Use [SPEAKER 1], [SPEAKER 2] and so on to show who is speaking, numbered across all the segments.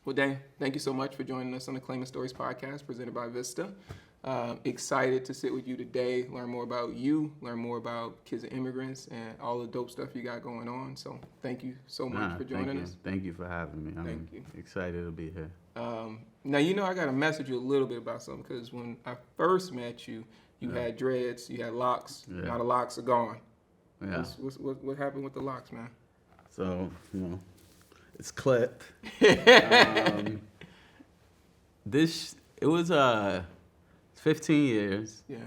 [SPEAKER 1] Well, Dan, thank you so much for joining us on the Claima Stories podcast presented by Vista. Excited to sit with you today, learn more about you, learn more about Kids of Immigrants, and all the dope stuff you got going on. So thank you so much for joining us.
[SPEAKER 2] Thank you for having me. I'm excited to be here.
[SPEAKER 1] Now, I got to message you a little bit about something because when I first met you, you had dreads, you had locks. Yeah. Now the locks are gone. Yeah. What happened with the locks, man?
[SPEAKER 2] So, it's clipped. It was 15 years. Yeah.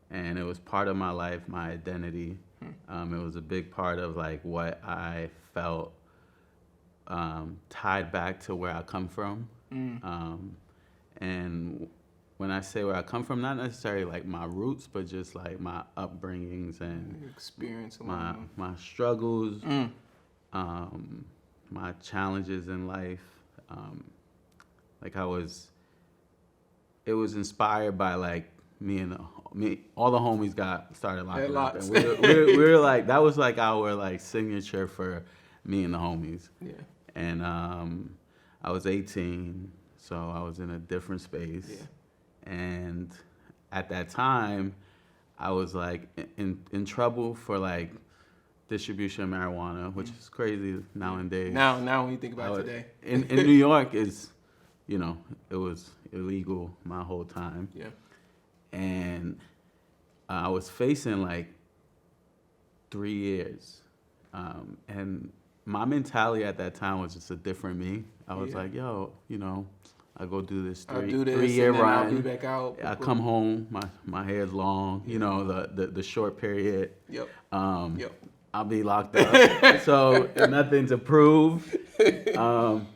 [SPEAKER 2] And it was part of my life, my identity. It was a big part of like what I felt tied back to where I come from. And when I say where I come from, not necessarily like my roots, but just like my upbringings and
[SPEAKER 1] your experience,
[SPEAKER 2] my struggles, my challenges in life. It was inspired by like all the homies started locking up, and we were like, that was like our like signature for me and the homies. Yeah. And I was 18, so I was in a different space. Yeah. And at that time, I was like in trouble for like distribution of marijuana, which is crazy nowadays.
[SPEAKER 1] Now when you think about today.
[SPEAKER 2] In New York is, it was illegal my whole time. Yeah. And I was facing like 3 years. And my mentality at that time was just a different me. I was like, yo, I go do this 3-year run.
[SPEAKER 1] I'll be back out.
[SPEAKER 2] I come home, my hair's long, the short period.
[SPEAKER 1] Yep.
[SPEAKER 2] I'll be locked up. So nothing to prove. And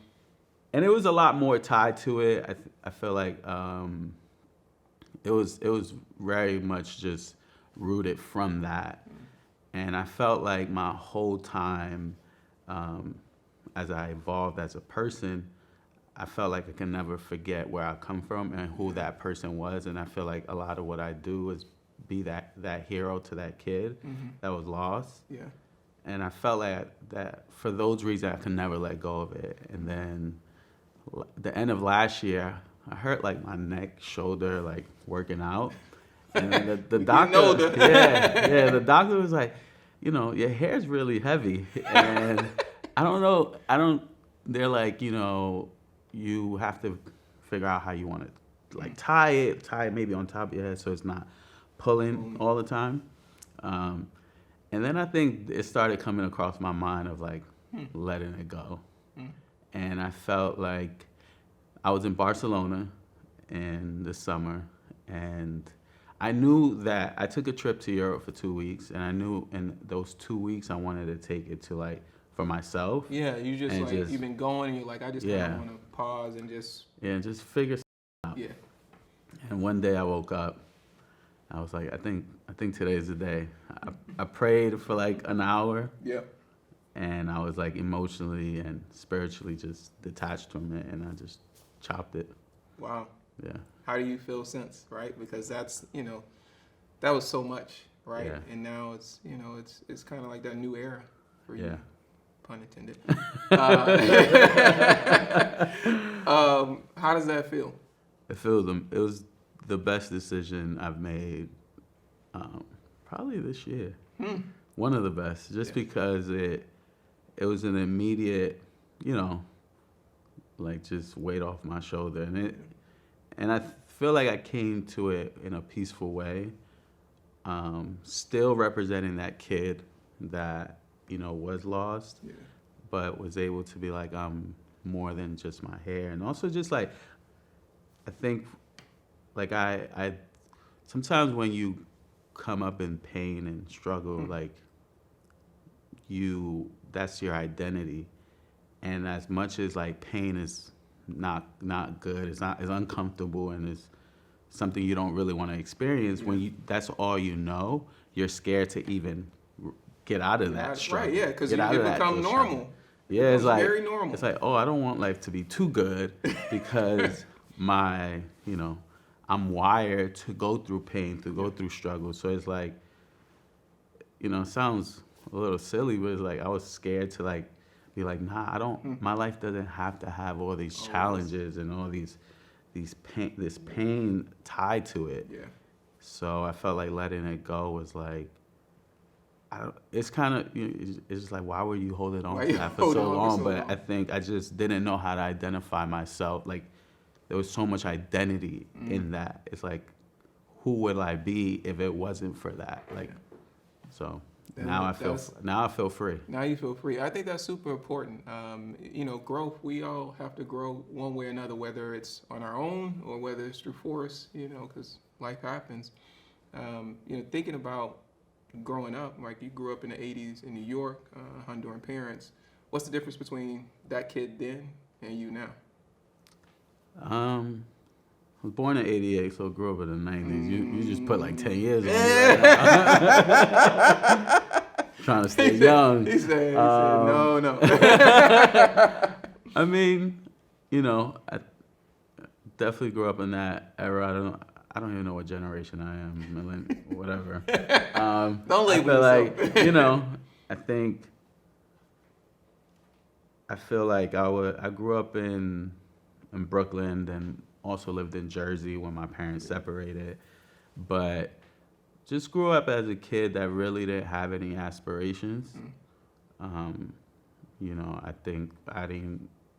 [SPEAKER 2] it was a lot more tied to it. I feel like it was very much just rooted from that. And I felt like my whole time, as I evolved as a person, I felt like I can never forget where I come from and who that person was. And I feel like a lot of what I do is be that hero to that kid that was lost. Yeah. And I felt like that for those reasons, I could never let go of it. And then the end of last year, I hurt like my neck, shoulder, like working out. And then the doctor, the doctor was like, your hair's really heavy. And they're like, you have to figure out how you want to like tie it maybe on top of your head so it's not pulling all the time. And then I think it started coming across my mind of like letting it go. And I felt like I was in Barcelona in the summer, and I knew that I took a trip to Europe for 2 weeks, and I knew in those 2 weeks I wanted to take it to like for myself.
[SPEAKER 1] Yeah, you just like you've been going, and you're like, I just kind of want to pause and just
[SPEAKER 2] just figure something out. Yeah. And one day I woke up, I was like, I think today's the day. I prayed for like an hour. Yep. And I was like emotionally and spiritually just detached from it, and I just chopped it.
[SPEAKER 1] Wow. Yeah. How do you feel since, right? Because that's, that was so much, right? Yeah. And now it's, it's kind of like that new era for you. Yeah. Pun intended. How does that feel?
[SPEAKER 2] It was the best decision I've made probably this year. One of the best, just because it was an immediate, like just weight off my shoulder. And I feel like I came to it in a peaceful way, still representing that kid that, was lost, but was able to be like, I'm more than just my hair. And also just like, I think like I sometimes when you come up in pain and struggle, like that's your identity. And as much as like pain is not good, it's uncomfortable, and it's something you don't really want to experience, when that's all you're scared to even get out of that struggle.
[SPEAKER 1] Right, yeah, because it become normal.
[SPEAKER 2] Yeah, it's like
[SPEAKER 1] very normal.
[SPEAKER 2] It's like, oh, I don't want life to be too good because I'm wired to go through pain, to go through struggle. So it's like, it sounds a little silly, but it's like I was scared to like be like, nah, I don't. My life doesn't have to have all these challenges and all this pain tied to it.
[SPEAKER 1] Yeah.
[SPEAKER 2] So I felt like letting it go was like, it's kind of, it's just like, why were you holding on to that for so long? But I think I just didn't know how to identify myself. Like, there was so much identity in that. It's like, who would I be if it wasn't for that? Like, so now I feel free.
[SPEAKER 1] Now you feel free. I think that's super important. Growth, we all have to grow one way or another, whether it's on our own or whether it's through force, because life happens. Thinking about growing up, like you grew up in the 80s in New York, Honduran parents. What's the difference between that kid then and you now?
[SPEAKER 2] I was born in 88, so grew up in the 90s. You just put like 10 years on me right now. Trying to stay young.
[SPEAKER 1] He said no.
[SPEAKER 2] I mean, I definitely grew up in that era. I don't even know what generation I am, whatever.
[SPEAKER 1] Don't label
[SPEAKER 2] yourself. I feel like I grew up in Brooklyn and also lived in Jersey when my parents separated, but just grew up as a kid that really didn't have any aspirations. I think I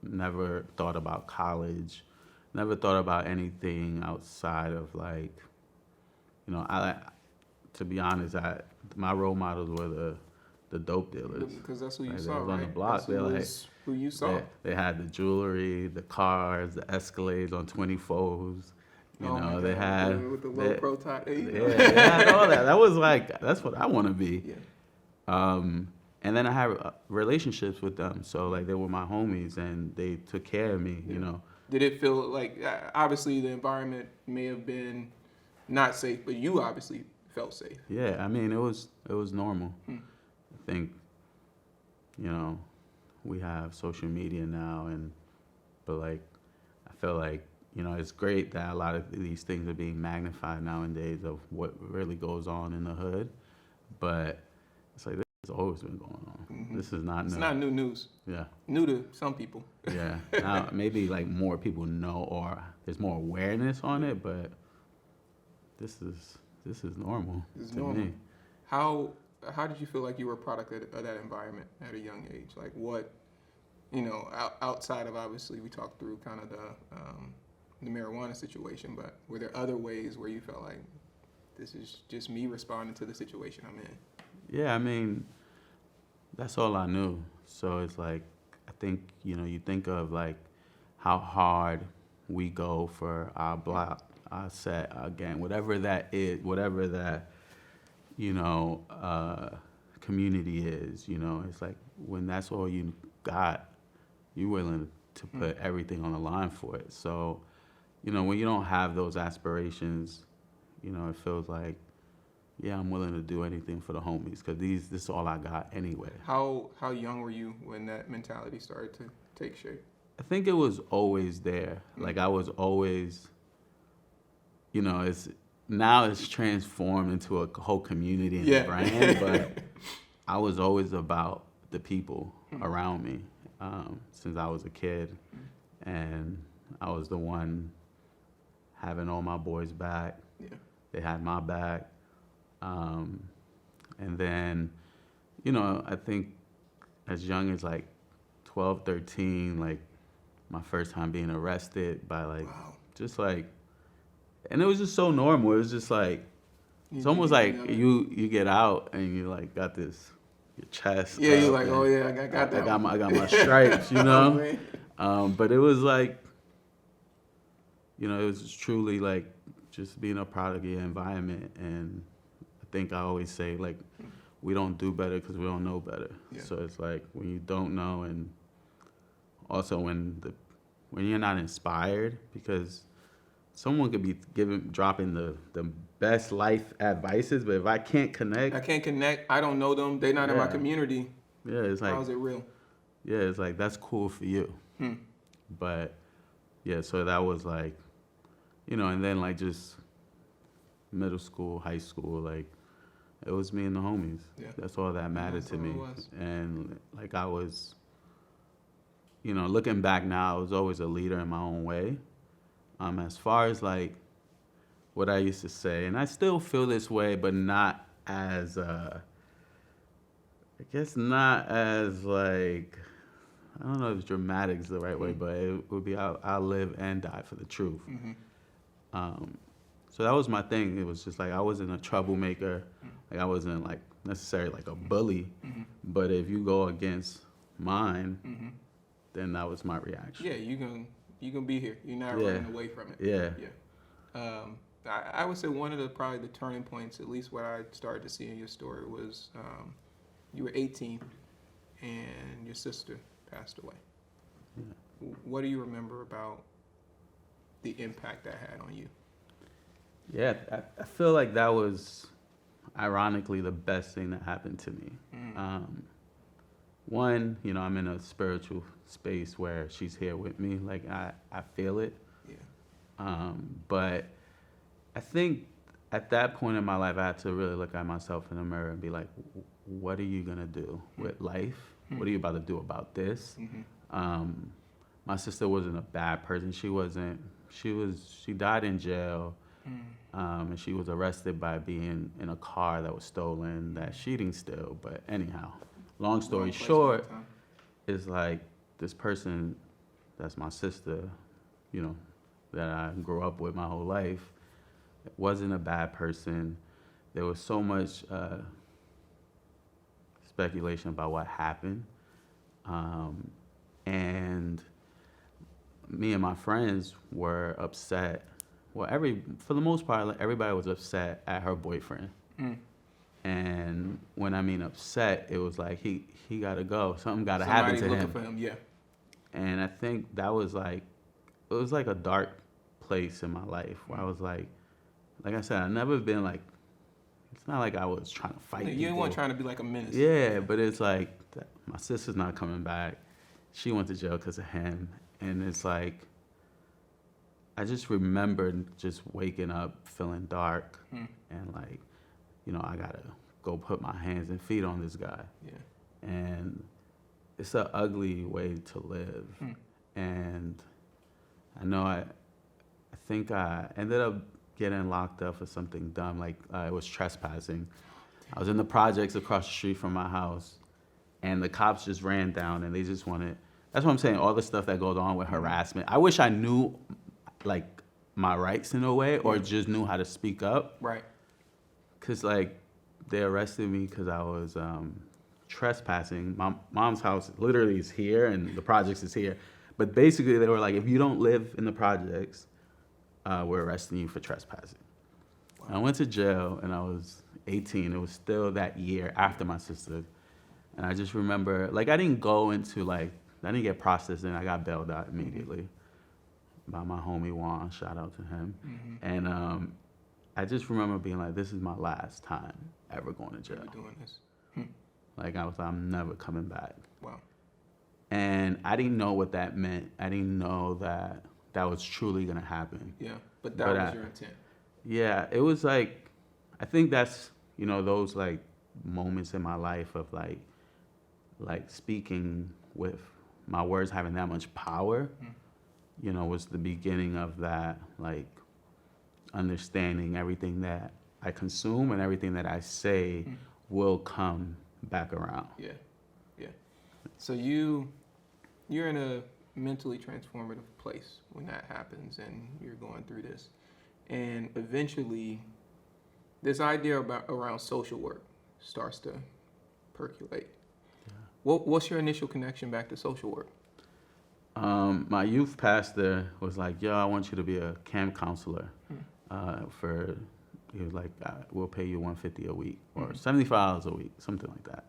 [SPEAKER 2] never thought about college. Never thought about anything outside of like, to be honest, my role models were the dope dealers.
[SPEAKER 1] Because that's who you
[SPEAKER 2] like,
[SPEAKER 1] saw,
[SPEAKER 2] they was on the
[SPEAKER 1] right?
[SPEAKER 2] block.
[SPEAKER 1] Who you saw.
[SPEAKER 2] They had the jewelry, the cars, the Escalades on 24s. They had
[SPEAKER 1] with the low pro top.
[SPEAKER 2] They had all that. That's what I want to be.
[SPEAKER 1] Yeah.
[SPEAKER 2] And then I had relationships with them, so like they were my homies and they took care of me.
[SPEAKER 1] Did it feel like, obviously the environment may have been not safe, but you obviously felt safe?
[SPEAKER 2] Yeah, I mean, it was normal. I think, we have social media now, but like, I feel like, it's great that a lot of these things are being magnified nowadays of what really goes on in the hood, but it's like, this has always been going on. This is not new.
[SPEAKER 1] It's not new news.
[SPEAKER 2] Yeah.
[SPEAKER 1] New to some people.
[SPEAKER 2] Yeah. Now, maybe like more people know or there's more awareness on it, but this is normal to me.
[SPEAKER 1] How did you feel like you were a product of that environment at a young age? Like what, outside of, obviously we talked through kind of the marijuana situation, but were there other ways where you felt like this is just me responding to the situation I'm in?
[SPEAKER 2] Yeah, I mean, that's all I knew. So it's like, I think, you think of like how hard we go for our block, our set, our gang, whatever that is, whatever that, community is, it's like when that's all you got, you're willing to put everything on the line for it. So, when you don't have those aspirations, it feels like, yeah, I'm willing to do anything for the homies because this is all I got anyway.
[SPEAKER 1] How young were you when that mentality started to take shape?
[SPEAKER 2] I think it was always there. Like I was always, it's transformed into a whole community and a brand, but I was always about the people around me since I was a kid, and I was the one having all my boys back.
[SPEAKER 1] Yeah.
[SPEAKER 2] They had my back. And then, I think as young as like 12, 13, like my first time being arrested by like, just like, and it was just so normal. It was just like, it's almost like you get out and you like got this, your chest.
[SPEAKER 1] Yeah, you're like, oh yeah, I got that.
[SPEAKER 2] I got my stripes, but it was like, it was just truly like just being a product of your environment. And I think I always say like, we don't do better because we don't know better. Yeah. So it's like when you don't know, and also when you're not inspired, because someone could be dropping the best life advices, but if I can't connect,
[SPEAKER 1] I don't know them, they're not in my community.
[SPEAKER 2] Yeah, it's like,
[SPEAKER 1] how's it real?
[SPEAKER 2] Yeah, it's like, that's cool for you. But yeah, so that was like, and then like just middle school, high school, like it was me and the homies. Yeah. That's all that mattered to me. And like I was looking back now, I was always a leader in my own way. As far as like what I used to say, and I still feel this way, but not as, I guess not as like, I don't know if dramatic is the right way, but it would be I'll live and die for the truth. So that was my thing. It was just like I wasn't a troublemaker. Like I wasn't like necessarily like a bully. But if you go against mine, then that was my reaction.
[SPEAKER 1] Yeah, you gonna be here. You're not running away from it.
[SPEAKER 2] Yeah.
[SPEAKER 1] I would say one of probably the turning points, at least what I started to see in your story, was you were 18 and your sister passed away. Yeah. What do you remember about the impact that had on you?
[SPEAKER 2] Yeah, I feel like that was ironically the best thing that happened to me. One, I'm in a spiritual space where she's here with me. Like I feel it. Yeah. But I think at that point in my life, I had to really look at myself in the mirror and be like, what are you gonna do with life? What are you about to do about this? My sister wasn't a bad person. She died in jail. And she was arrested by being in a car that was stolen that she didn't steal. But anyhow, long story short, is like this person that's my sister, that I grew up with my whole life, wasn't a bad person. There was so much speculation about what happened. And me and my friends were upset. Well, for the most part, like, everybody was upset at her boyfriend. And when I mean upset, it was like he got to go. Something got to happen to him.
[SPEAKER 1] For him. Yeah.
[SPEAKER 2] And I think that was like, it was like a dark place in my life where I was like I said, I've never been like, it's not like I was trying to fight people.
[SPEAKER 1] You weren't trying to be like a menace.
[SPEAKER 2] Yeah, but it's like, my sister's not coming back. She went to jail because of him. And it's like, I just remembered just waking up feeling dark and like, I gotta go put my hands and feet on this guy. Yeah. And it's an ugly way to live. And I know I think I ended up getting locked up for something dumb, like it was trespassing. I was in the projects across the street from my house, and the cops just ran down and they just wanted, that's what I'm saying, all the stuff that goes on with harassment. I wish I knew like my rights in a way, or just knew how to speak up.
[SPEAKER 1] Right.
[SPEAKER 2] Cause like they arrested me because I was trespassing. My mom's house literally is here and the projects is here. But basically they were like, if you don't live in the projects, we're arresting you for trespassing. Wow. I went to jail and I was 18. It was still that year after my sister. And I just remember, like, I didn't go into I didn't get processed and I got bailed out immediately by my homie Juan, shout out to him. And I just remember being like, this is my last time ever going to jail.
[SPEAKER 1] Doing this.
[SPEAKER 2] Like, I was like, I'm never coming back.
[SPEAKER 1] Wow.
[SPEAKER 2] And I didn't know what that meant. I didn't know that was truly going to happen.
[SPEAKER 1] Yeah, but that was your intent.
[SPEAKER 2] Yeah, it was like, I think that's, those like moments in my life of like speaking with my words having that much power, was the beginning of that, like, understanding everything that I consume and everything that I say will come back around. Yeah,
[SPEAKER 1] yeah. So you're in a mentally transformative place when that happens and you're going through this. And eventually, this idea around social work starts to percolate. Yeah. What's your initial connection back to social work?
[SPEAKER 2] My youth pastor was like, yo, I want you to be a camp counselor. He was like, we'll pay you $150 a week or $75 a week, something like that.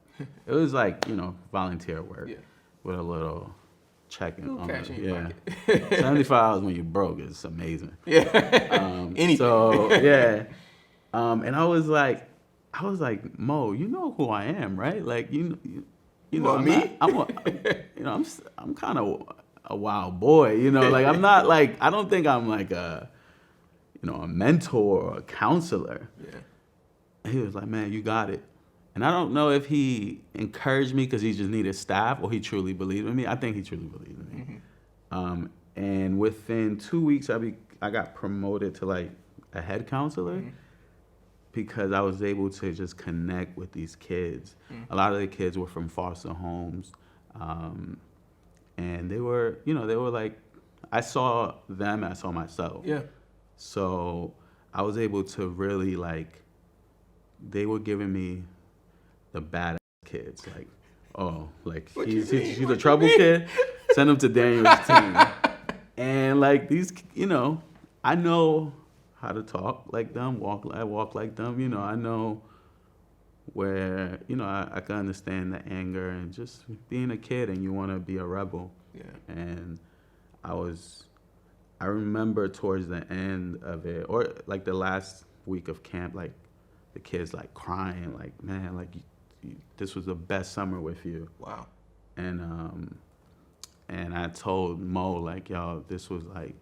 [SPEAKER 2] It was like, volunteer work with a little check-in on it. Yeah. $75 when you're broke is amazing. Yeah. Anything. So, yeah. And I was like, Mo, you know who I am, right? Like, you know me? I'm kind of a wild boy, like I'm not like, I don't think I'm like a mentor or a counselor. Yeah. And he was like, man, you got it. And I don't know if he encouraged me because he just needed staff or he truly believed in me. I think he truly believed in me.
[SPEAKER 1] Mm-hmm.
[SPEAKER 2] And within 2 weeks, I got promoted to like a head counselor because I was able to just connect with these kids. A lot of the kids were from foster homes. And they were like, I saw them, I saw myself.
[SPEAKER 1] Yeah.
[SPEAKER 2] So I was able to really like, they were giving me the badass kids. Like, oh, like he's a trouble kid. Send him to Daniel's team. And like these, I know how to talk like them, I walk like them. I know where, I can understand the anger and just being a kid and you want to be a rebel.
[SPEAKER 1] Yeah.
[SPEAKER 2] And I remember towards the end of it, or like the last week of camp, like the kids like crying, like, man, like this was the best summer with you.
[SPEAKER 1] Wow.
[SPEAKER 2] And I told Mo, like, yo, this was like,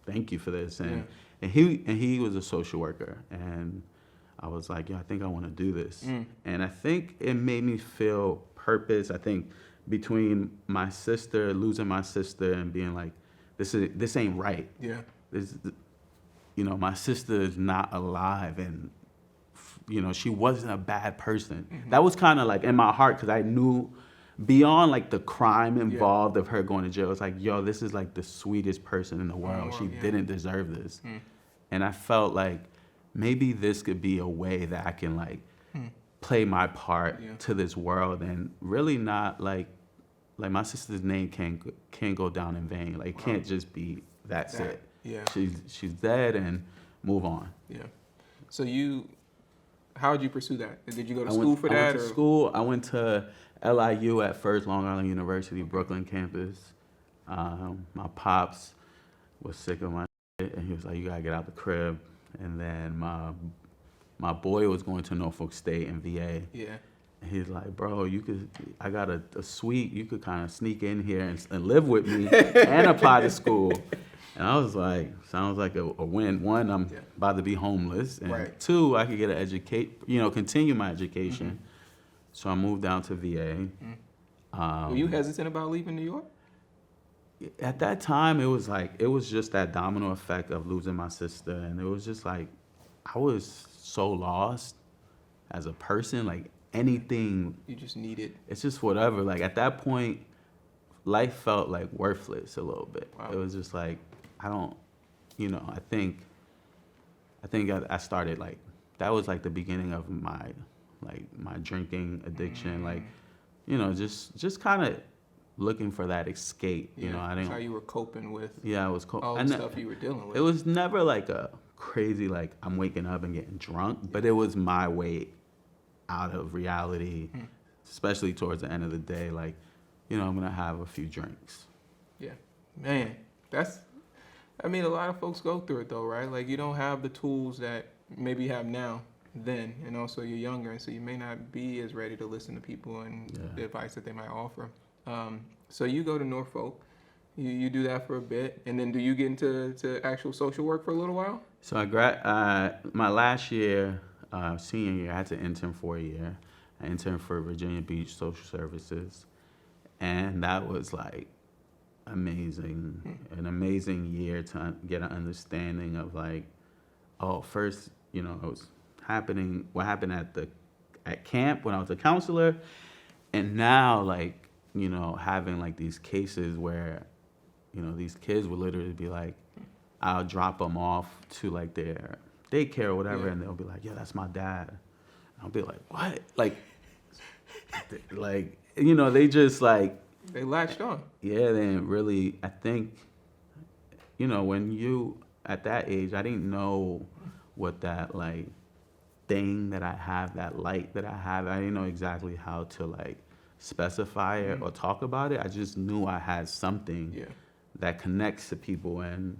[SPEAKER 2] thank you for this. And he was a social worker, and I was like, yeah, I think I want to do this. And I think it made me feel purpose. I think between losing my sister and being like, this ain't right.
[SPEAKER 1] Yeah.
[SPEAKER 2] My sister is not alive, and she wasn't a bad person. That was kind of like in my heart, because I knew beyond like the crime involved of her going to jail, it's like, yo, this is like the sweetest person in the world. She didn't deserve this. And I felt like maybe this could be a way that I can like play my part to this world, and really not like my sister's name can't go down in vain. Like, it can't just be that's it.
[SPEAKER 1] Yeah.
[SPEAKER 2] She's dead, and move on.
[SPEAKER 1] Yeah. So how did you pursue that? Did you go to school for that?
[SPEAKER 2] I went to school. I went to LIU at first, Long Island University, Brooklyn campus. My pops was sick of my shit, and he was like, you gotta get out the crib. And then my boy was going to Norfolk State and VA.
[SPEAKER 1] Yeah.
[SPEAKER 2] And he's like, bro, I got a suite, you could kind of sneak in here and live with me and apply to school. And I was like, sounds like a win. One, I'm about to be homeless. And two, I could get continue my education. So I moved down to VA.
[SPEAKER 1] Were you hesitant about leaving New York?
[SPEAKER 2] At that time, it was just that domino effect of losing my sister. And it was just like, I was so lost as a person, like anything.
[SPEAKER 1] You just needed.
[SPEAKER 2] It's just whatever. Like at that point, life felt like worthless a little bit. Wow. It was just like, I don't, I think I started like, that was like the beginning of my drinking addiction. Like, just kind of looking for that escape. I didn't.
[SPEAKER 1] That's how you were coping with.
[SPEAKER 2] Yeah, I was
[SPEAKER 1] all the stuff you were dealing with.
[SPEAKER 2] It was never like a crazy, like I'm waking up and getting drunk, but it was my way out of reality, especially towards the end of the day. Like, I'm gonna have a few drinks.
[SPEAKER 1] Yeah, man, a lot of folks go through it though, right? Like, you don't have the tools that maybe you have now, then, and also you're younger, and so you may not be as ready to listen to people and the advice that they might offer. So you go to Norfolk, you do that for a bit, and then do you get into actual social work for a little while?
[SPEAKER 2] So my last year, senior year, I had to intern for a year. I interned for Virginia Beach Social Services, and that was like amazing, an amazing year to get an understanding of like, first, it was what happened at camp when I was a counselor, and now like, having like these cases where, these kids would literally be like, I'll drop them off to like their daycare or whatever, and they'll be like, yeah, that's my dad. And I'll be like, what? Like, they just like,
[SPEAKER 1] they latched on.
[SPEAKER 2] Yeah, they really, I think, when you, at that age, I didn't know what that like thing that I have, that light that I have, I didn't know exactly how to like specify it or talk about it. I just knew I had something that connects to people and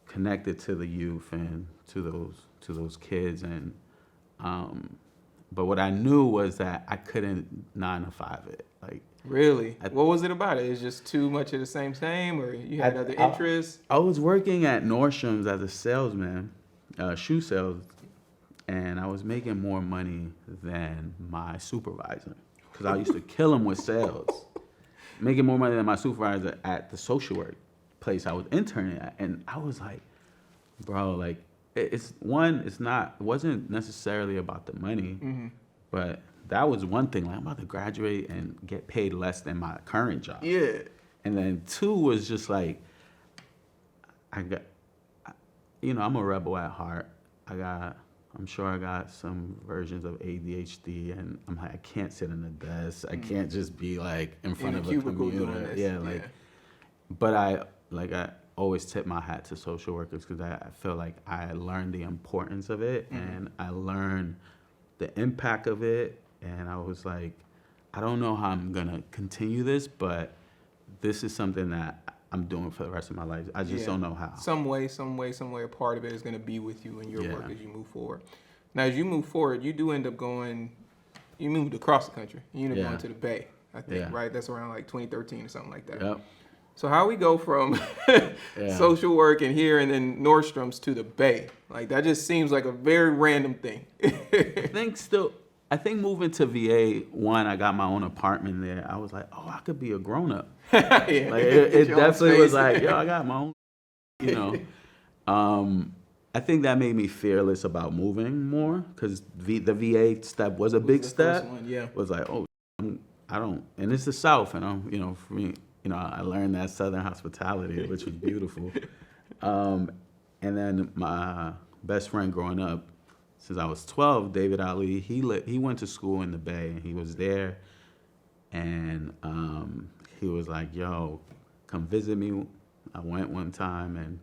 [SPEAKER 2] connected to the youth and to those kids. And but what I knew was that I couldn't 9 to 5 it. Like,
[SPEAKER 1] really? What was it about it? Is just too much of the same, or you had other interests?
[SPEAKER 2] I was working at Nordstrom's as a salesman, shoe sales, and I was making more money than my supervisor because I used to kill him with sales. Making more money than my supervisor at the social work place I was interning at. And I was like, bro, like, it wasn't necessarily about the money, but that was one thing. Like, I'm about to graduate and get paid less than my current job.
[SPEAKER 1] Yeah.
[SPEAKER 2] And then two was just like, I'm a rebel at heart. I'm sure I got some versions of ADHD, and I'm like, I can't sit in a desk. I can't just be like in front of a computer. Yeah, like, but I always tip my hat to social workers because I feel like I learned the importance of it and I learned the impact of it. And I was like, I don't know how I'm gonna continue this, but this is something that I'm doing for the rest of my life. I just don't know how.
[SPEAKER 1] Some way, a part of it is going to be with you in your work as you move forward. Now, as you move forward, you do end up you moved across the country. You end up going to the Bay, I think, right? That's around like 2013 or something like that.
[SPEAKER 2] Yep.
[SPEAKER 1] So how we go from social work and here and then Nordstrom's to the Bay? Like, that just seems like a very random thing.
[SPEAKER 2] I think moving to VA, I got my own apartment there. I was like, oh, I could be a grown up. It definitely was like, yo, I got my own, I think that made me fearless about moving more because the VA step was a big step. Was like, oh, and it's the South, and for me, I learned that Southern hospitality, which was beautiful. And then my best friend growing up, since I was 12, David Ali, he went to school in the Bay, and he was there, and he was like, yo, come visit me. I went one time, and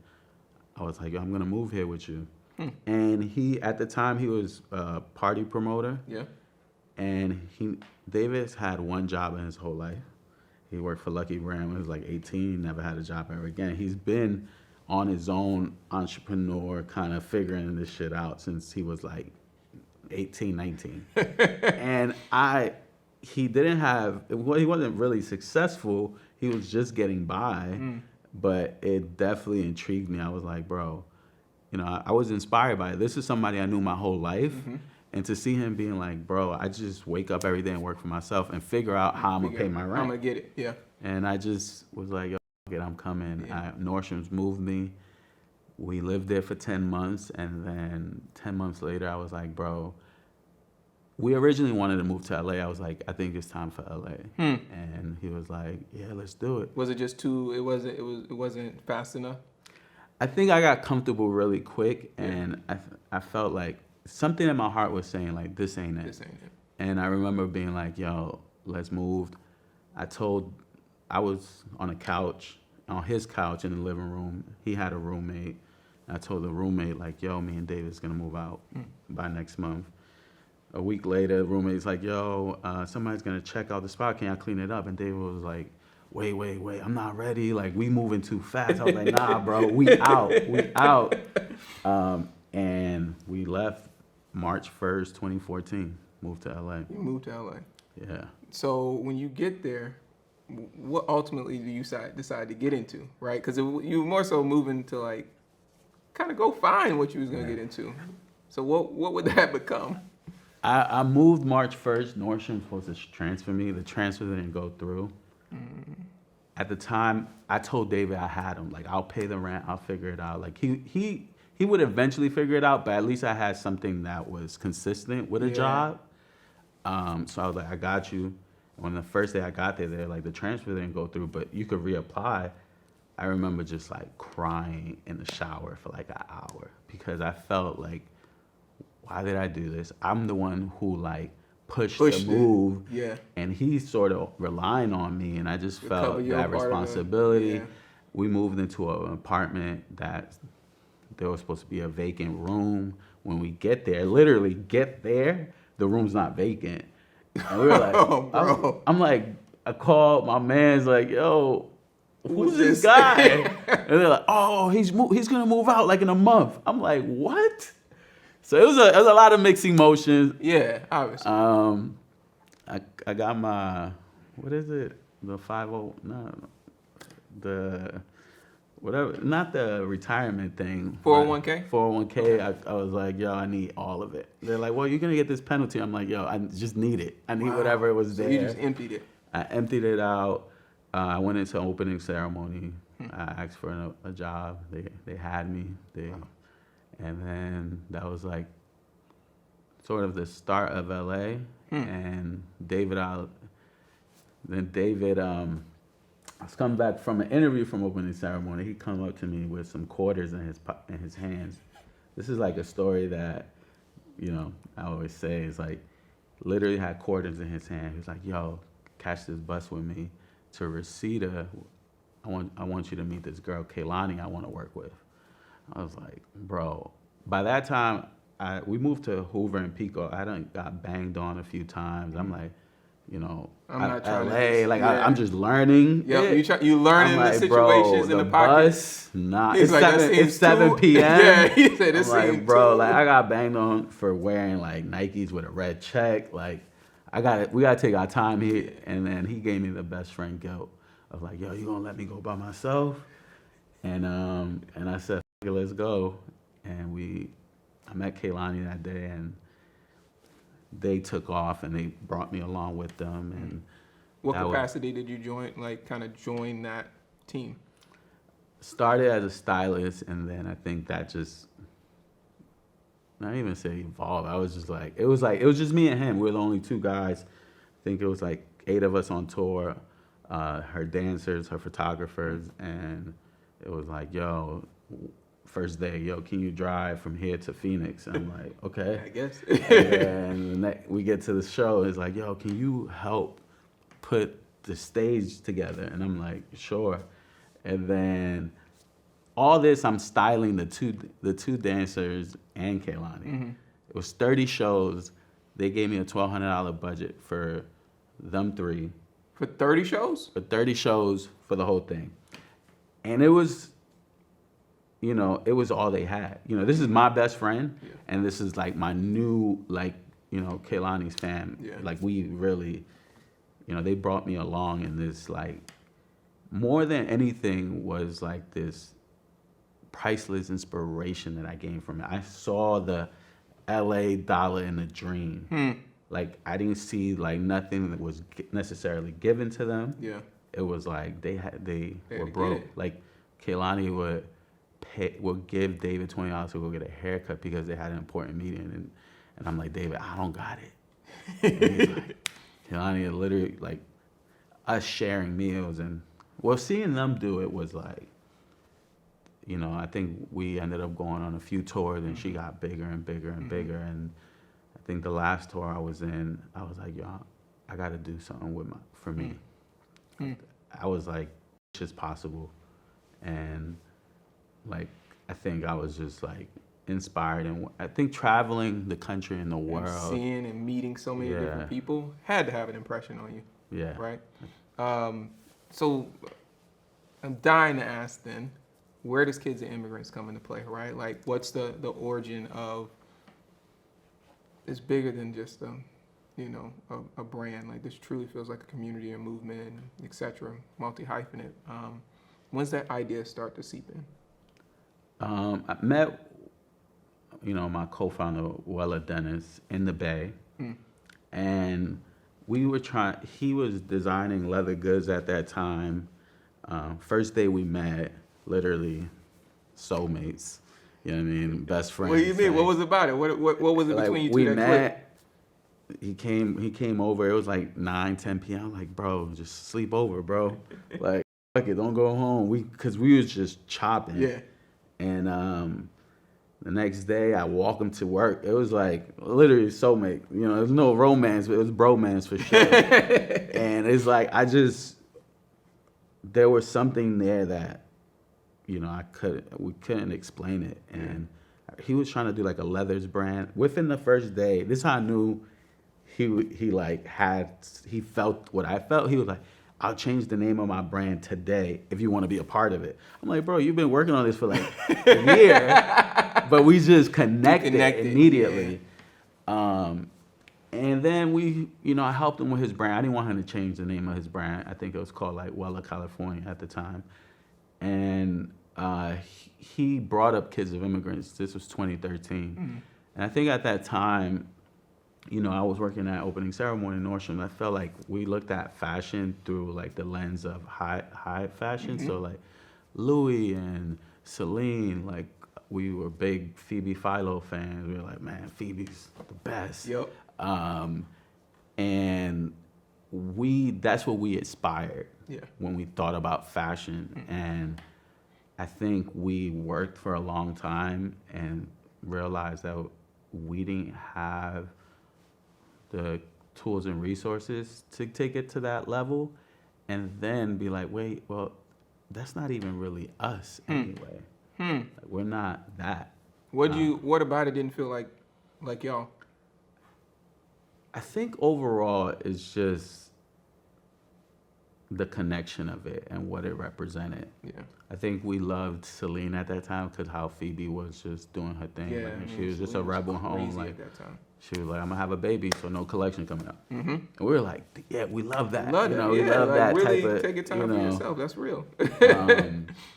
[SPEAKER 2] I was like, yo, I'm going to move here with you. And at the time, he was a party promoter. Yeah. And David's had one job in his whole life. He worked for Lucky Brand when he was like 18, never had a job ever again. He's been on his own entrepreneur, kind of figuring this shit out since he was like 18, 19. And he wasn't really successful. He was just getting by, but it definitely intrigued me. I was like, bro, I was inspired by it. This is somebody I knew my whole life. And to see him being like, bro, I just wake up every day and work for myself and figure out how I'm going to pay my rent.
[SPEAKER 1] I'm going to get it, yeah.
[SPEAKER 2] And I just was like, yo, I'm coming. Yeah. Nordstrom's moved me. We lived there for 10 months. And then 10 months later, I was like, bro, we originally wanted to move to LA. I was like, I think it's time for LA. And he was like, yeah, let's do it.
[SPEAKER 1] Was it just it wasn't fast enough?
[SPEAKER 2] I think I got comfortable really quick. And I felt like something in my heart was saying, like, this ain't it. And I remember being like, yo, let's move. I was on his couch in the living room. He had a roommate. I told the roommate, like, yo, me and David's going to move out by next month. A week later, the roommate's like, yo, somebody's going to check out the spot. Can I clean it up? And David was like, wait, I'm not ready. Like, we moving too fast. I was like, nah, bro, we out. And we left March 1st, 2014, moved to LA.
[SPEAKER 1] You moved to LA.
[SPEAKER 2] Yeah.
[SPEAKER 1] So when you get there, what ultimately do you decide to get into, right? Because you were more so moving to, like, kind of go find what you was going to get into. So what would that become?
[SPEAKER 2] I moved March 1st. Nordstrom was supposed to transfer me. The transfer didn't go through. At the time, I told David I had him. Like, I'll pay the rent. I'll figure it out. Like, he would eventually figure it out, but at least I had something that was consistent with a job. So I was like, I got you. On the first day I got there, they're like, the transfer didn't go through, but you could reapply. I remember just like crying in the shower for like an hour because I felt like, why did I do this? I'm the one who like pushed the move, and he's sort of relying on me, and I just felt that responsibility. We moved into an apartment that there was supposed to be a vacant room. When we literally get there, the room's not vacant. And we were like, I'm like, I called my man's like, yo, who's this guy? And they're like, oh, he's gonna move out like in a month. I'm like, what? So it was a lot of mixed emotions.
[SPEAKER 1] Yeah, obviously.
[SPEAKER 2] I got my, what is it? The 50, no, whatever, not the retirement thing.
[SPEAKER 1] 401k?
[SPEAKER 2] 401k. I was like, yo, I need all of it. They're like, well, you're going to get this penalty. I'm like, yo, I just need it. I need whatever was there.
[SPEAKER 1] So you just emptied it.
[SPEAKER 2] I emptied it out. I went into an opening ceremony. I asked for a job. They had me. And then that was like sort of the start of LA. And David, I was coming back from an interview from opening ceremony. He come up to me with some quarters in his hands. This is like a story that, you know, I always say is like, literally had quarters in his hand. He was like, yo, catch this bus with me to Reseda. I want you to meet this girl, Kehlani, I want to work with. I was like, bro. By that time, we moved to Hoover and Pico. I done got banged on a few times. I'm like, you know,
[SPEAKER 1] I'm not trying
[SPEAKER 2] LA, like I'm just learning.
[SPEAKER 1] Yeah, you learning the situations in the pocket.
[SPEAKER 2] Bus, nah,
[SPEAKER 1] He's like,
[SPEAKER 2] it's 7 p.m.
[SPEAKER 1] Yeah, he said it's
[SPEAKER 2] like, bro, like I got banged on for wearing like Nikes with a red check. Like, we gotta take our time here. And then he gave me the best friend guilt of like, yo, you gonna let me go by myself? And I said, F it, let's go. And I met Kehlani that day, and they took off, and they brought me along with them. And
[SPEAKER 1] what capacity did you join that team?
[SPEAKER 2] Started as a stylist, and then I think that just, not even say evolved. I was just like, it was just me and him. We were the only two guys. I think it was like 8 of us on tour. Her dancers, her photographers, and it was like, yo, first day, yo, can you drive from here to Phoenix? And I'm like, okay.
[SPEAKER 1] I guess.
[SPEAKER 2] And we get to the show. It's like, yo, can you help put the stage together? And I'm like, sure. And then all this, I'm styling the two dancers and Kehlani. Mm-hmm. It was 30 shows. They gave me a $1,200 budget for them 3.
[SPEAKER 1] For 30 shows?
[SPEAKER 2] For 30 shows for the whole thing. And it was, you know, it was all they had. You know, this is my best friend, and this is like my new, like, you know, Kehlani's fan. Yeah. Like, we really, you know, they brought me along in this, like, more than anything was like this priceless inspiration that I gained from it. I saw the LA dollar in a dream. Like, I didn't see like nothing that was necessarily given to them. Yeah. It was like they were broke. Like, Kehlani would give David $20 to go get a haircut because they had an important meeting, and I'm like, David, I don't got it. And he's like, Kehlani literally, like, us sharing meals, and well, seeing them do it was like, you know, I think we ended up going on a few tours, and she got bigger and bigger and bigger, and I think the last tour I was in, I was like, yo, I got to do something for me. I was like, it's just possible, and like, I think I was just like inspired, and I think traveling the country and the world, and
[SPEAKER 1] seeing and meeting so many different people had to have an impression on you. Yeah. Right. So I'm dying to ask then, where does Kids of Immigrants come into play? Right. Like, what's the origin of? It's bigger than just a brand. Like, this truly feels like a community, a movement, etc. Multi-hyphenate. When's that idea start to seep in?
[SPEAKER 2] I met, you know, my co-founder, Wehleh Dennis, in the Bay, and he was designing leather goods at that time. First day we met, literally soulmates, you know what I mean, best friends.
[SPEAKER 1] What do you mean? What was about it? What was it between you two?
[SPEAKER 2] We met, he came over, it was like 9-10 p.m. I'm like, bro, just sleep over, bro. Like, fuck it, don't go home. Because we was just chopping. Yeah. And the next day, I walk him to work. It was like literally soulmate. You know, there's no romance, but it was bromance for sure. And it's like there was something there that, you know, we couldn't explain it. And he was trying to do like a leathers brand. Within the first day, this is how I knew he felt what I felt. He was like, I'll change the name of my brand today if you want to be a part of it. I'm like, bro, you've been working on this for like a year, but we just connected immediately. Yeah. And then I helped him with his brand. I didn't want him to change the name of his brand. I think it was called like Wehleh, California at the time. And he brought up Kids of Immigrants. This was 2013. And I think at that time, I was working at opening ceremony in Norfolk. I felt like we looked at fashion through like the lens of high fashion. So like Louis and Celine, like we were big Phoebe Philo fans. We were like, man, Phoebe's the best.
[SPEAKER 1] Yep.
[SPEAKER 2] And that's what we aspired when we thought about fashion. And I think we worked for a long time and realized that we didn't have the tools and resources to take it to that level, and then be like, wait, well, that's not even really us anyway. Like, we're not that.
[SPEAKER 1] What about it didn't feel like y'all?
[SPEAKER 2] I think overall it's just the connection of it and what it represented.
[SPEAKER 1] Yeah.
[SPEAKER 2] I think we loved Celine at that time because how Phoebe was just doing her thing.
[SPEAKER 1] Yeah,
[SPEAKER 2] Like, she was just a rebel home. Like
[SPEAKER 1] at that time.
[SPEAKER 2] she was like, I'm gonna have a baby, so no collection coming up.
[SPEAKER 1] And
[SPEAKER 2] we were like, yeah, we love that.
[SPEAKER 1] we love
[SPEAKER 2] that
[SPEAKER 1] really
[SPEAKER 2] type of.
[SPEAKER 1] Take your time for yourself. That's real.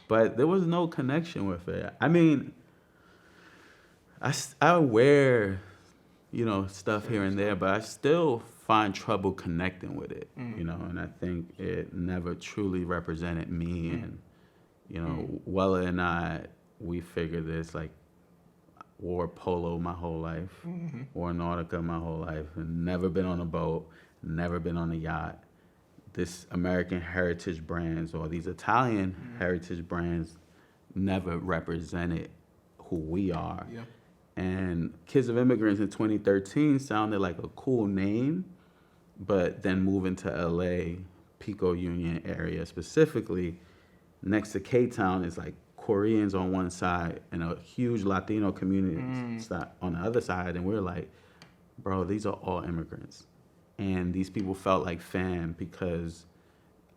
[SPEAKER 2] But there was no connection with it. I mean, I wear, stuff here and there, but I still find trouble connecting with it, and I think it never truly represented me. And, Wehleh and I, we figured this, like, wore polo my whole life, wore Nautica my whole life, and never been on a boat, never been on a yacht. This American heritage brands or these Italian heritage brands never represented who we are.
[SPEAKER 1] Yeah.
[SPEAKER 2] And Kids of Immigrants in 2013 sounded like a cool name, but then moving to LA, Pico Union area specifically, next to K-Town is like Koreans on one side and a huge Latino community on the other side. And we're like, bro, these are all immigrants. And these people felt like fam because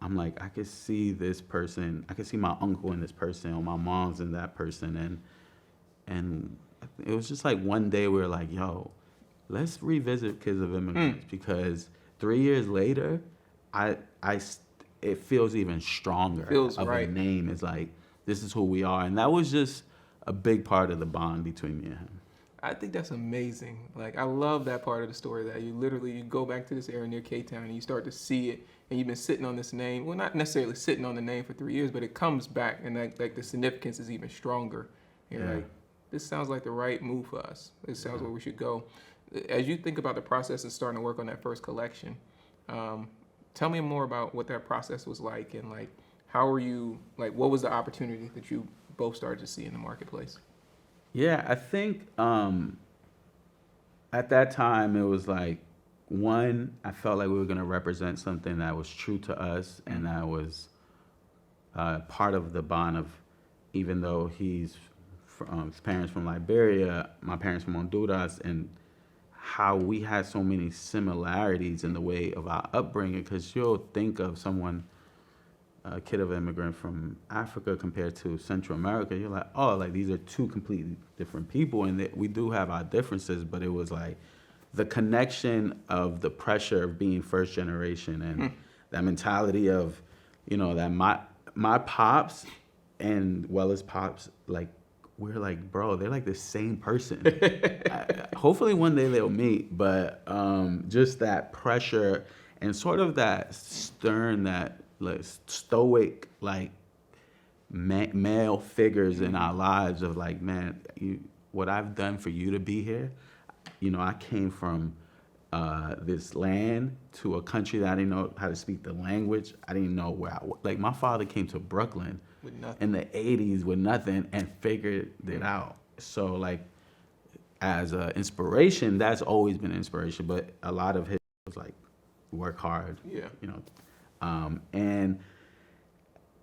[SPEAKER 2] I'm like, I could see this person, I could see my uncle in this person, or my mom's in that person. And it was just like one day we were like, yo, let's revisit Kids of Immigrants because 3 years later, it feels even stronger a name. It's like, this is who we are. And that was just a big part of the bond between me and him.
[SPEAKER 1] I think that's amazing. Like, I love that part of the story that you go back to this area near K-Town and you start to see it, and you've been sitting on this name. Well, not necessarily sitting on the name for 3 years, but it comes back, and like the significance is even stronger. You're like, this sounds like the right move for us. This sounds where we should go. As you think about the process of starting to work on that first collection, tell me more about what that process was like, and like, how were you, like, what was the opportunity that you both started to see in the marketplace?
[SPEAKER 2] Yeah, I think at that time it was like, one, I felt like we were going to represent something that was true to us and that was part of the bond of, even though his parents from Liberia, my parents from Honduras, and how we had so many similarities in the way of our upbringing, because you'll think of someone, a kid of immigrant from Africa compared to Central America, you're like, oh, like these are two completely different people, and we do have our differences, but it was like the connection of the pressure of being first generation and that mentality of, that my pops and Wehleh's pops, like, we're like, bro, they're like the same person. Hopefully one day they'll meet, but just that pressure and sort of that stern, that like stoic, like male figures in our lives of like, man, what I've done for you to be here, I came from this land to a country that I didn't know how to speak the language. I didn't know like my father came to Brooklyn in the 80s with nothing and figured it out. So like, as an inspiration, that's always been inspiration, but a lot of his was like, work hard, and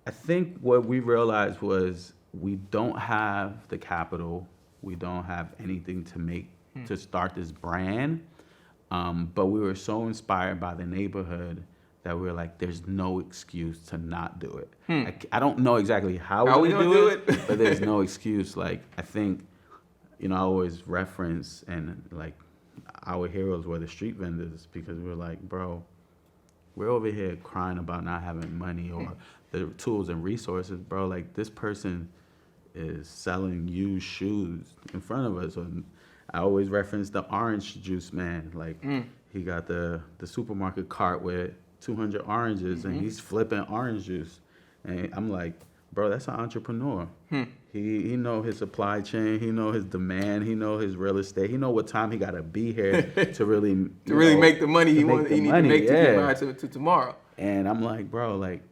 [SPEAKER 2] I think what we realized was we don't have the capital, we don't have anything to start this brand, but we were so inspired by the neighborhood that we were like, there's no excuse to not do it. I don't know exactly how we're gonna do it, but there's no excuse. Like, I think, I always reference, and like, our heroes were the street vendors, because we're like, bro, we're over here crying about not having money or the tools and resources, bro. Like, this person is selling used shoes in front of us. And I always reference the orange juice man. Like he got the supermarket cart with 200 oranges and he's flipping orange juice. And I'm like, bro, that's an entrepreneur. He know his supply chain. He know his demand. He know his real estate. He know what time he got to be here to really
[SPEAKER 1] make the money he need to make to get by to tomorrow.
[SPEAKER 2] And I'm like, bro, like,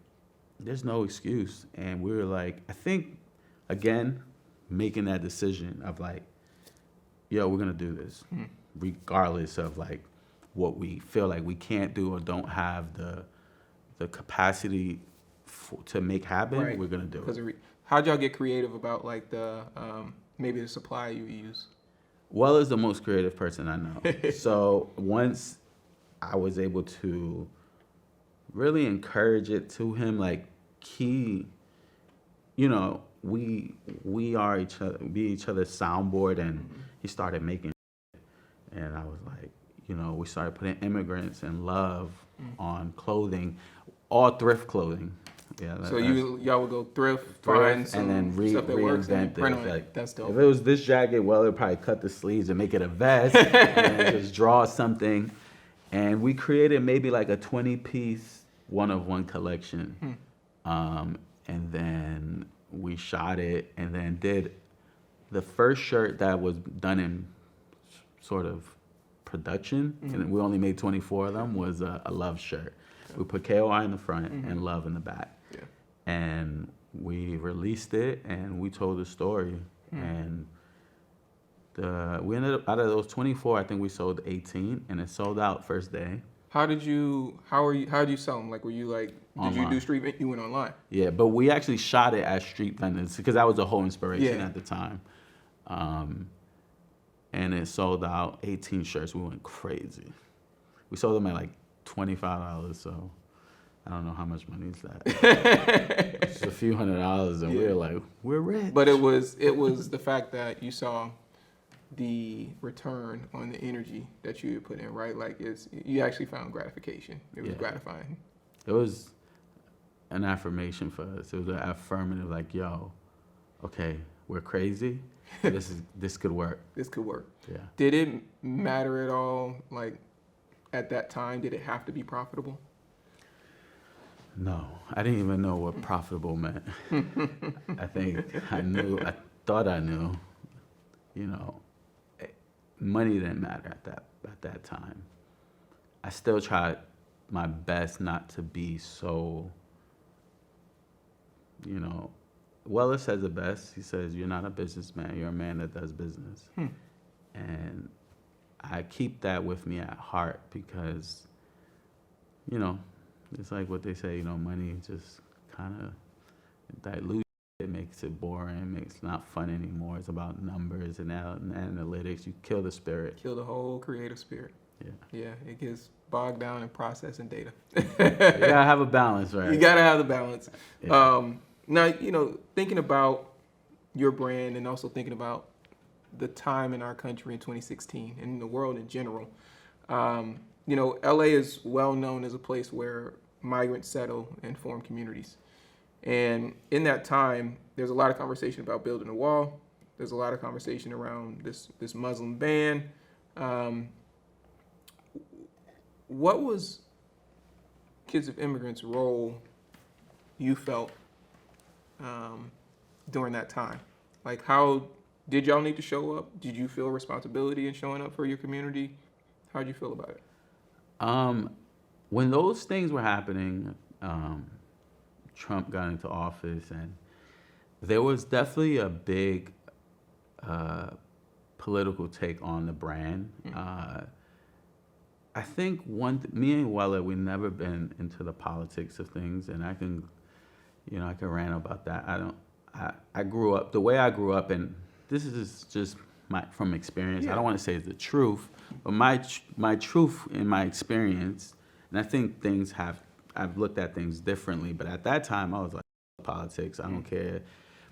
[SPEAKER 2] there's no excuse. And we were like, I think, again, making that decision of like, yo, we're gonna do this, regardless of like what we feel like we can't do or don't have the capacity to make happen. Right. We're gonna do it.
[SPEAKER 1] How'd y'all get creative about like the maybe the supply you use?
[SPEAKER 2] Wehleh is the most creative person I know. So once I was able to really encourage it to him, like we are each other's soundboard, and he started making it. And I was like, we started putting immigrants and love on clothing, all thrift clothing. Yeah.
[SPEAKER 1] So y'all would go thrift, find some
[SPEAKER 2] and then
[SPEAKER 1] stuff that works and
[SPEAKER 2] reinvent
[SPEAKER 1] print
[SPEAKER 2] it.
[SPEAKER 1] on
[SPEAKER 2] Like,
[SPEAKER 1] it. That's dope.
[SPEAKER 2] If it was this jacket, well, it'd probably cut the sleeves and make it a vest and just draw something. And we created maybe like a 20-piece one-of-one collection. And then we shot it and then did the first shirt that was done in sort of production. And we only made 24 of them, was a love shirt. We put KOI in the front and love in the back. Yeah. And we released it and we told the story. And we ended up, out of those 24, I think we sold 18 and it sold out first day.
[SPEAKER 1] How did you sell them? Like, were you like,
[SPEAKER 2] Online.
[SPEAKER 1] You do street, you went online?
[SPEAKER 2] Yeah, but we actually shot it at street vendors because that was the whole inspiration at the time. And it sold out 18 shirts. We went crazy. We sold them at like $25, so I don't know how much money is that. It's a few $100s, and we were like, we're rich.
[SPEAKER 1] But it was the fact that you saw the return on the energy that you put in, right? Like you actually found gratification. It was gratifying.
[SPEAKER 2] It was an affirmation for us. It was an affirmative, like, yo, okay, we're crazy. This could work. This could work. Yeah.
[SPEAKER 1] Did it matter at all, like, at that time, did it have to be profitable?
[SPEAKER 2] No, I didn't even know what profitable meant. I thought I knew, money didn't matter at that time. I still tried my best not to be so, Wehleh says it best. He says, you're not a businessman, you're a man that does business. And I keep that with me at heart because, it's like what they say, money just kind of dilutes. It makes it boring, makes it not fun anymore. It's about numbers and analytics. You kill the spirit.
[SPEAKER 1] Kill the whole creative spirit.
[SPEAKER 2] Yeah.
[SPEAKER 1] Yeah, it gets bogged down in processing data.
[SPEAKER 2] You gotta have a balance, right?
[SPEAKER 1] You gotta have the balance.
[SPEAKER 2] Yeah.
[SPEAKER 1] Now, thinking about your brand and also thinking about the time in our country in 2016 and in the world in general, LA is well known as a place where migrants settle and form communities. And in that time, there's a lot of conversation about building a wall. There's a lot of conversation around this Muslim ban. What was Kids of Immigrants' role, you felt, during that time? Like, how did y'all need to show up? Did you feel responsibility in showing up for your community? How did you feel about it?
[SPEAKER 2] When those things were happening, Trump got into office, and there was definitely a big political take on the brand. I think me and Wehleh, we've never been into the politics of things, and I can rant about that. I grew up the way I grew up, and this is just from experience. Yeah. I don't want to say it's the truth, but my truth in my experience, and I think I've looked at things differently, but at that time I was like, politics, I don't care.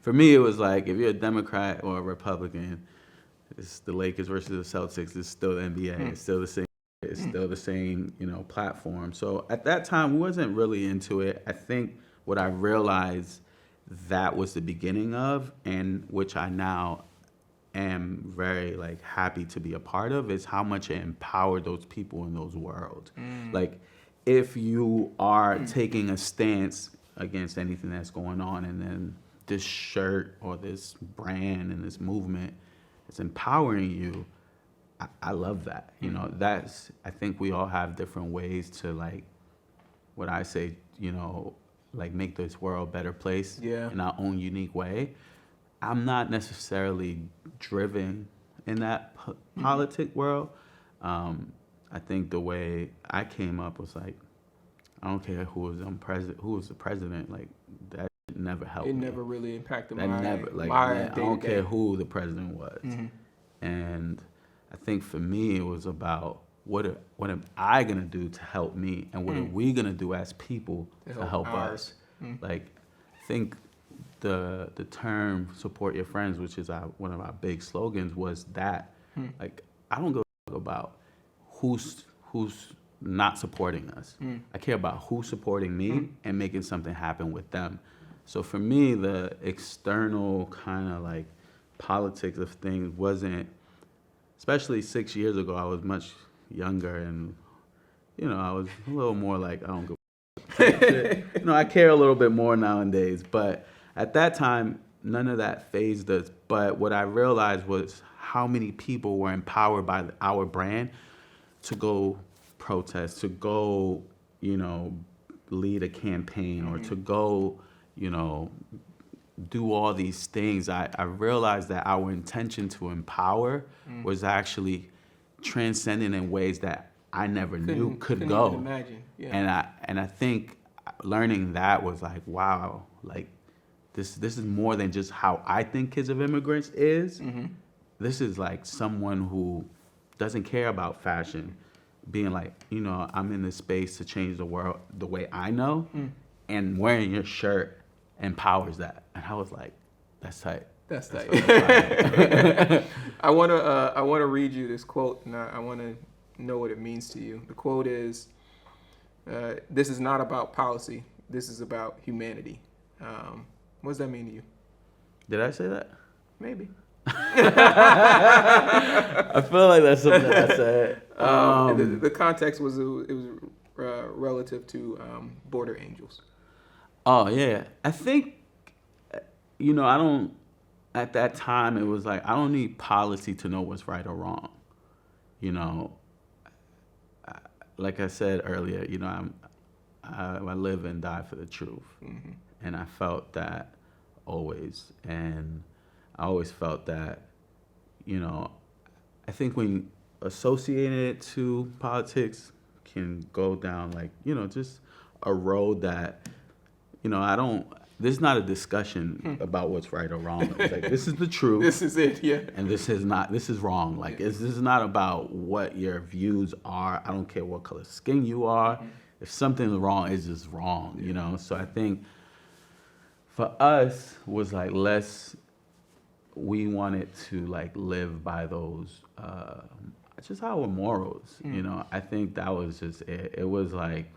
[SPEAKER 2] For me, it was like, if you're a Democrat or a Republican, it's the Lakers versus the Celtics, it's still the NBA, it's still the same. It's still the same, platform. So at that time, we wasn't really into it. I think what I realized that was the beginning of, and which I now am very like happy to be a part of, is how much it empowered those people in those worlds. Like, if you are taking a stance against anything that's going on, and then this shirt or this brand and this movement is empowering you, I love that. You know, that's, I think we all have different ways to, like, what I say, you know, like, make this world a better place in our own unique way. I'm not necessarily driven in that politic world. I think the way I came up was like, I don't care who was the president, like, that never helped me.
[SPEAKER 1] It never really impacted
[SPEAKER 2] That
[SPEAKER 1] my
[SPEAKER 2] never, like,
[SPEAKER 1] my
[SPEAKER 2] I don't
[SPEAKER 1] day-to-day.
[SPEAKER 2] care who the president was. And I think for me, it was about what am I gonna do to help me, and what are we gonna do as people to help us? Like, I think the term "support your friends," which is one of our big slogans, was that. Like, I don't give a fuck about who's not supporting us. I care about who's supporting me and making something happen with them. So for me, the external kind of like politics of things wasn't, especially 6 years ago, I was much younger, and, you know, I was a little more like, I don't go. You know, I care a little bit more nowadays, but at that time, none of that fazed us. But what I realized was how many people were empowered by our brand to go protest, to go, you know, lead a campaign, or to go, you know, do all these things. I realized that our intention to empower was actually transcending in ways that I never knew could go.
[SPEAKER 1] Even imagine. Yeah.
[SPEAKER 2] And I think learning that was like, wow, like, this is more than just how I think Kids of Immigrants is. This is like someone who doesn't care about fashion being like, you know, I'm in this space to change the world the way I know, and wearing your shirt empowers that. And I was like, that's tight.
[SPEAKER 1] That's tight. I wanna read you this quote, and I wanna know what it means to you. The quote is, "This is not about policy. This is about humanity." What does that mean to you?
[SPEAKER 2] Did I say that?
[SPEAKER 1] Maybe.
[SPEAKER 2] I feel like that's something that I said.
[SPEAKER 1] The context was it was relative to border angels.
[SPEAKER 2] Oh yeah, I think, you know, I don't. At that time, it was like, I don't need policy to know what's right or wrong. You know, like I said earlier, you know, I live and die for the truth, and I felt that always, and I always felt that, you know, I think when associating it to politics can go down, like, you know, just a road that, you know, this is not a discussion about what's right or wrong. It's like, this is the truth.
[SPEAKER 1] This is it, yeah.
[SPEAKER 2] And this is wrong. Like, this is not about what your views are. I don't care what color skin you are. If something's wrong, it's just wrong, you know? So I think for us was like, we wanted to like live by those, just our morals, you know? I think that was just it. It was like,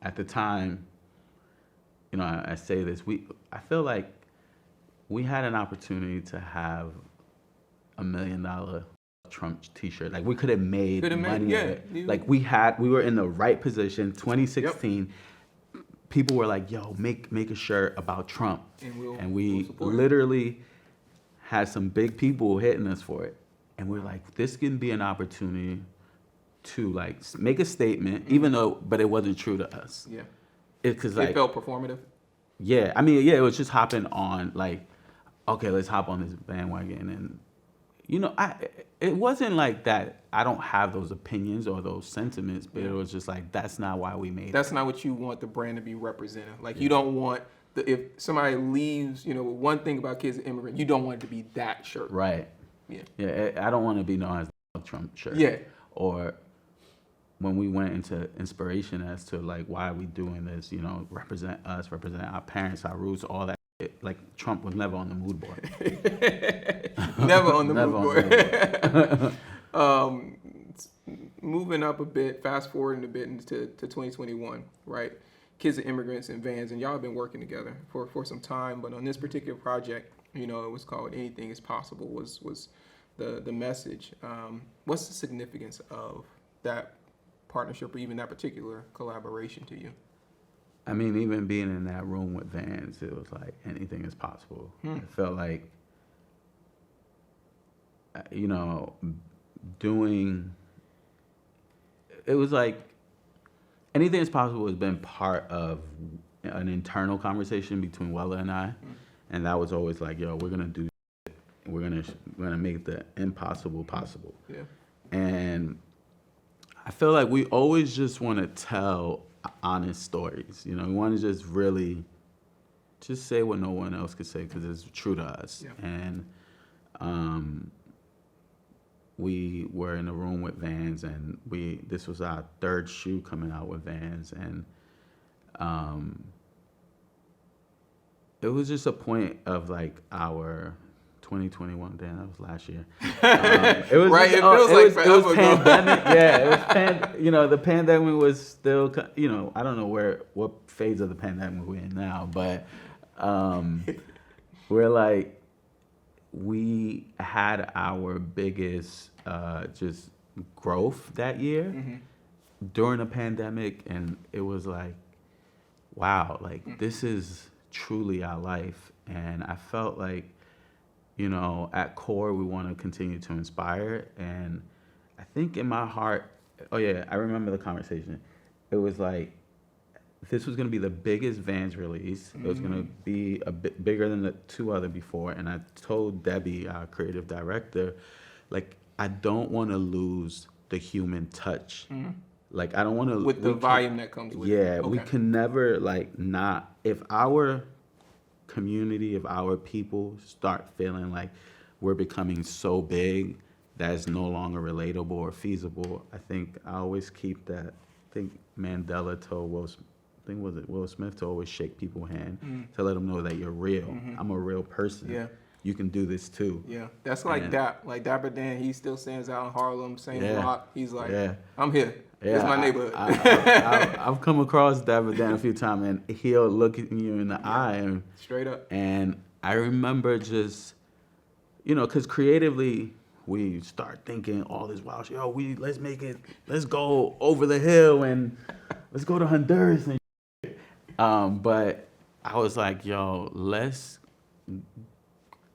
[SPEAKER 2] at the time, you know, I say this, I feel like we had an opportunity to have $1 million Trump t-shirt. Like, we could have made money of it. Like, we were in the right position. 2016, people were like, yo, make a shirt about Trump. And we literally had some big people hitting us for it. And we're like, this can be an opportunity to like make a statement, but it wasn't true to us.
[SPEAKER 1] Yeah.
[SPEAKER 2] Because like,
[SPEAKER 1] it felt performative.
[SPEAKER 2] Yeah, I mean, yeah, it was just hopping on, like, okay, let's hop on this bandwagon, and, you know, it wasn't like that. I don't have those opinions or those sentiments, but it was just like, that's not why we made it.
[SPEAKER 1] That's not what you want the brand to be representing. Like, you don't want if somebody leaves, you know, one thing about Kids of Immigrants, you don't want it to be that shirt.
[SPEAKER 2] Right.
[SPEAKER 1] Yeah.
[SPEAKER 2] Yeah, I don't want to be known as the Trump shirt.
[SPEAKER 1] Yeah.
[SPEAKER 2] Or when we went into inspiration as to like, why are we doing this, you know, represent us, represent our parents, our roots, all that shit. Like, Trump was never on the mood board.
[SPEAKER 1] Never on the mood board. Moving up a bit, fast forwarding a bit into 2021, right? Kids of Immigrants and Vans, and y'all have been working together for some time. But on this particular project, it was called "Anything Is Possible." Was the message? What's the significance of that partnership, or even that particular collaboration to you?
[SPEAKER 2] I mean, even being in that room with Vans, it was like anything is possible. It felt like, it was like anything is possible has been part of an internal conversation between Wehleh and I. And that was always like, yo, we're going to do it. We're gonna make the impossible possible.
[SPEAKER 1] Yeah.
[SPEAKER 2] And I feel like we always just want to tell honest stories. We want to just really just say what no one else could say because it's true to us.
[SPEAKER 1] Yeah.
[SPEAKER 2] And we were in a room with Vans, and this was our third shoe coming out with Vans, and it was just a point of like our 2021. Damn, that was last year. It was
[SPEAKER 1] right.
[SPEAKER 2] Just,
[SPEAKER 1] it feels like forever
[SPEAKER 2] it was
[SPEAKER 1] ago.
[SPEAKER 2] pandemic. Yeah, it was the pandemic was still. I don't know what phase of the pandemic we're in now, but we're like we had our biggest just growth that year during the pandemic, and it was like, wow, like this is truly our life. And I felt like, at core, we want to continue to inspire. And I think in my heart, I remember the conversation. It was like, this was going to be the biggest Vans release. It was going to be a bit bigger than the two other before. And I told Debbie, our creative director, like, I don't want to lose the human touch. Like, I don't want to...
[SPEAKER 1] With the volume that comes with it.
[SPEAKER 2] Yeah, we can never, like, not... If our community, if our people start feeling like we're becoming so big that it's no longer relatable or feasible, I think I always keep that... I think Mandela told Will Smith to always shake people's hand to let them know that you're real. I'm a real person.
[SPEAKER 1] Yeah.
[SPEAKER 2] You can do this too.
[SPEAKER 1] Yeah, that's like like Dapper Dan. He still stands out in Harlem, same block. He's like, I'm here.
[SPEAKER 2] Yeah,
[SPEAKER 1] It's my neighborhood.
[SPEAKER 2] I've come across Dapper Dan a few times, and he'll look at you in the eye and
[SPEAKER 1] straight up.
[SPEAKER 2] And I remember just, because creatively we start thinking all this wild shit. Yo, let's make it. Let's go over the hill and let's go to Honduras and. But I was like, yo,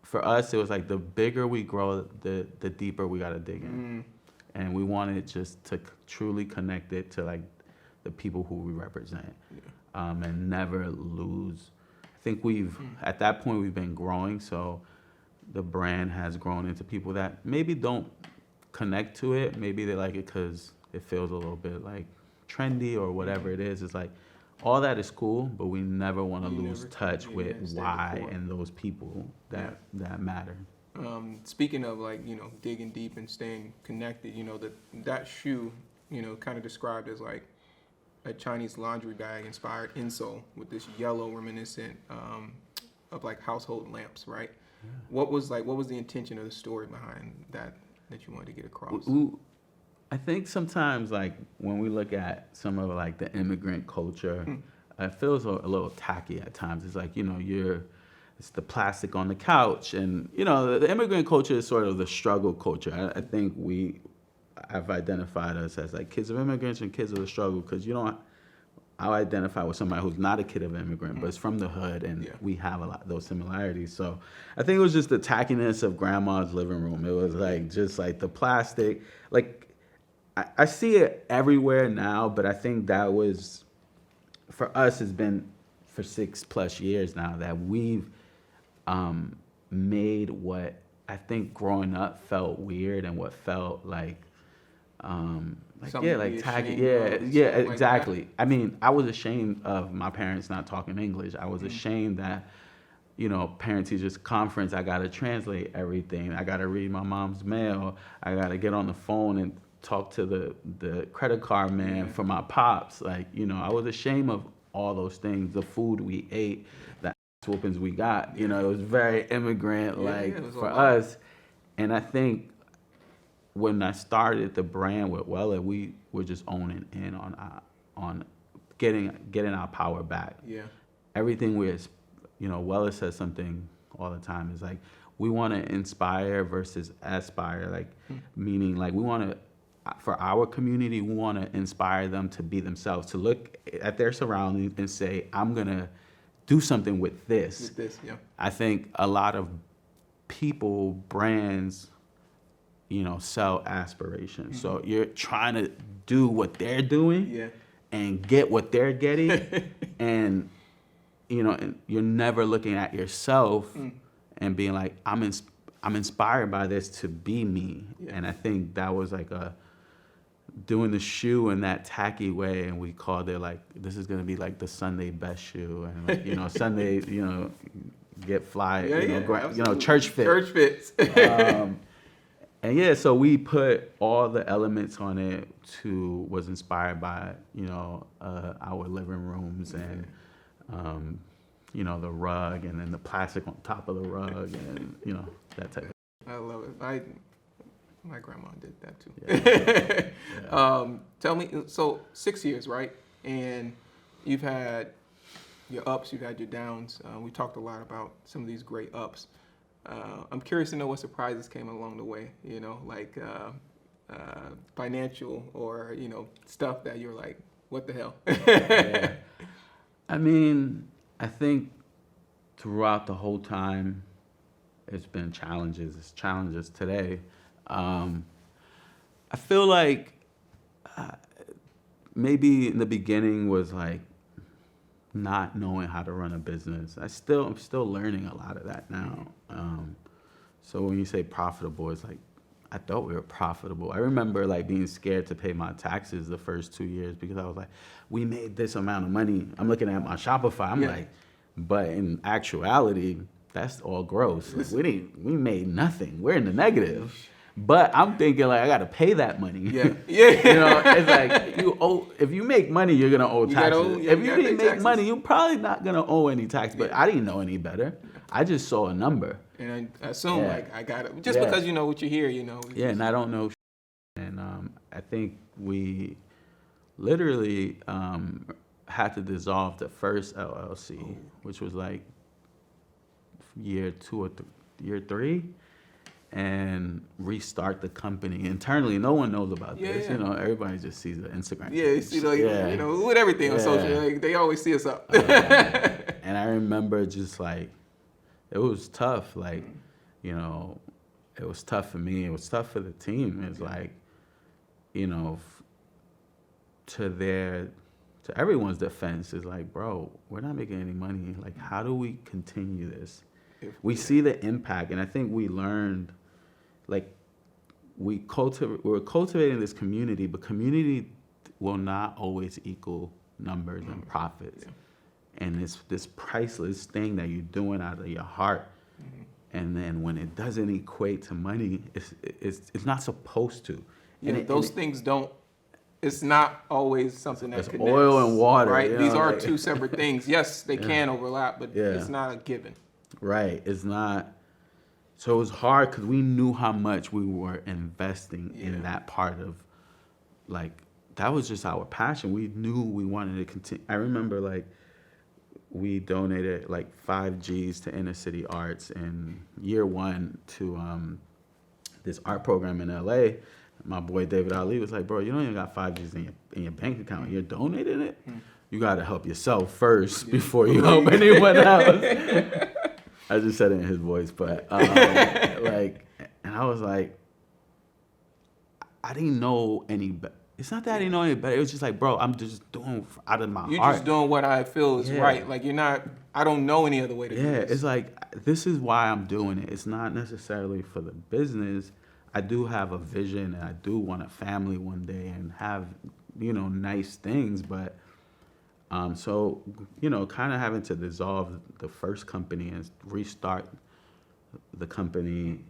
[SPEAKER 2] for us, it was like the bigger we grow, the deeper we gotta dig in. And we wanted just to truly connect it to like the people who we represent, and never lose. I think at that point, we've been growing, so the brand has grown into people that maybe don't connect to it. Maybe they like it because it feels a little bit like trendy or whatever it is. It's like, all that is cool, but we never want to lose touch with why and those people that matter.
[SPEAKER 1] Speaking of like, digging deep and staying connected, that shoe, kind of described as like a Chinese laundry bag inspired insole with this yellow reminiscent of like household lamps, right? Yeah. What was the intention of the story behind that you wanted to get across?
[SPEAKER 2] I think sometimes, like, when we look at some of, like, the immigrant culture, it feels a little tacky at times. It's like, it's the plastic on the couch. And, the immigrant culture is sort of the struggle culture. I think I've identified us as, like, kids of immigrants and kids of the struggle because, I identify with somebody who's not a kid of an immigrant, but is from the hood, and we have a lot of those similarities. So I think it was just the tackiness of grandma's living room. It was, like, just, like, the plastic. Like, I see it everywhere now, but I think that was, for us, it's been for 6+ years now that we've made what I think growing up felt weird and what felt like tacky. Yeah, exactly. Like, I mean, I was ashamed of my parents not talking English. I was ashamed that, parent teachers conference, I got to translate everything. I got to read my mom's mail. I got to get on the phone and talk to the credit card man for my pops. Like, I was ashamed of all those things, the food we ate, the ass whoopings we got. It was very immigrant, for us. And I think when I started the brand with Wehleh, we were just owning in on getting our power back.
[SPEAKER 1] Yeah.
[SPEAKER 2] Everything Wehleh says something all the time is like, we want to inspire versus aspire, like meaning like we want to, for our community, we want to inspire them to be themselves, to look at their surroundings and say, I'm going to do something with this.
[SPEAKER 1] With this, yeah.
[SPEAKER 2] I think a lot of people, brands, sell aspiration. So you're trying to do what they're doing and get what they're getting. And, and you're never looking at yourself and being like, I'm inspired by this to be me. Yeah. And I think that was like doing the shoe in that tacky way. And we called it like, this is going to be like the Sunday best shoe. And like, Sunday, get fly, church fit.
[SPEAKER 1] Church fits.
[SPEAKER 2] And yeah, so we put all the elements on it was inspired by, our living rooms and, the rug and then the plastic on top of the rug and, that type of thing.
[SPEAKER 1] I love it. My grandma did that too.
[SPEAKER 2] Yeah.
[SPEAKER 1] Tell me, so 6 years, right? And you've had your ups, you've had your downs. We talked a lot about some of these great ups. I'm curious to know what surprises came along the way, like financial or, stuff that you're like, what the hell?
[SPEAKER 2] Yeah. I mean, I think throughout the whole time, it's been challenges. It's challenges today. I feel like maybe in the beginning was like not knowing how to run a business. I'm still learning a lot of that now. So when you say profitable, it's like, I thought we were profitable. I remember like being scared to pay my taxes the first 2 years because I was like, we made this amount of money. I'm looking at my Shopify. I'm like, but in actuality, that's all gross. Like, we made nothing. We're in the negative. But I'm thinking like I gotta pay that money.
[SPEAKER 1] Yeah.
[SPEAKER 2] It's like if you make money, you're gonna owe taxes. If you didn't make money, you're probably not gonna owe any tax. But I didn't know any better. I just saw a number.
[SPEAKER 1] And I assume like I got it just because you know what you hear,
[SPEAKER 2] Yeah, and I don't know. And I think we literally had to dissolve the first LLC, which was like year 2 or year 3. And restart the company internally. No one knows about this.
[SPEAKER 1] Yeah.
[SPEAKER 2] Everybody just sees the Instagram.
[SPEAKER 1] Yeah, you see, with everything on social, like, they always see us up.
[SPEAKER 2] And I remember just like, it was tough. Like, it was tough for me. It was tough for the team. It's like, to everyone's defense, is like, bro, we're not making any money. Like, how do we continue this? We see the impact, and I think we learned, like, we're cultivating this community, but community will not always equal numbers and profits. Yeah. And it's this priceless thing that you're doing out of your heart. And then when it doesn't equate to money, it's not supposed to.
[SPEAKER 1] Yeah, and those things don't. It's not always something that connects.
[SPEAKER 2] Oil and water,
[SPEAKER 1] right? These are two separate things. Yes, they can overlap, but it's not a given.
[SPEAKER 2] Right, it's not. So it was hard because we knew how much we were investing in that part of, like, that was just our passion. We knew we wanted to continue. I remember, like, we donated like 5 G's to inner city arts in year 1 to this art program in LA. My boy David Ali was like, bro, you don't even got 5 G's in your bank account. You're donating it? You got to help yourself first before you help anyone else. I just said it in his voice, but and I was like, I didn't know any better. It's not that I didn't know any better. It was just like, bro, I'm just doing out of my heart.
[SPEAKER 1] You're just doing what I feel is right. Like, you're not, I don't know any other way to do this.
[SPEAKER 2] Yeah, it's like, this is why I'm doing it. It's not necessarily for the business. I do have a vision, and I do want a family one day and have, nice things. But, so, kind of having to dissolve the first company and restart the company,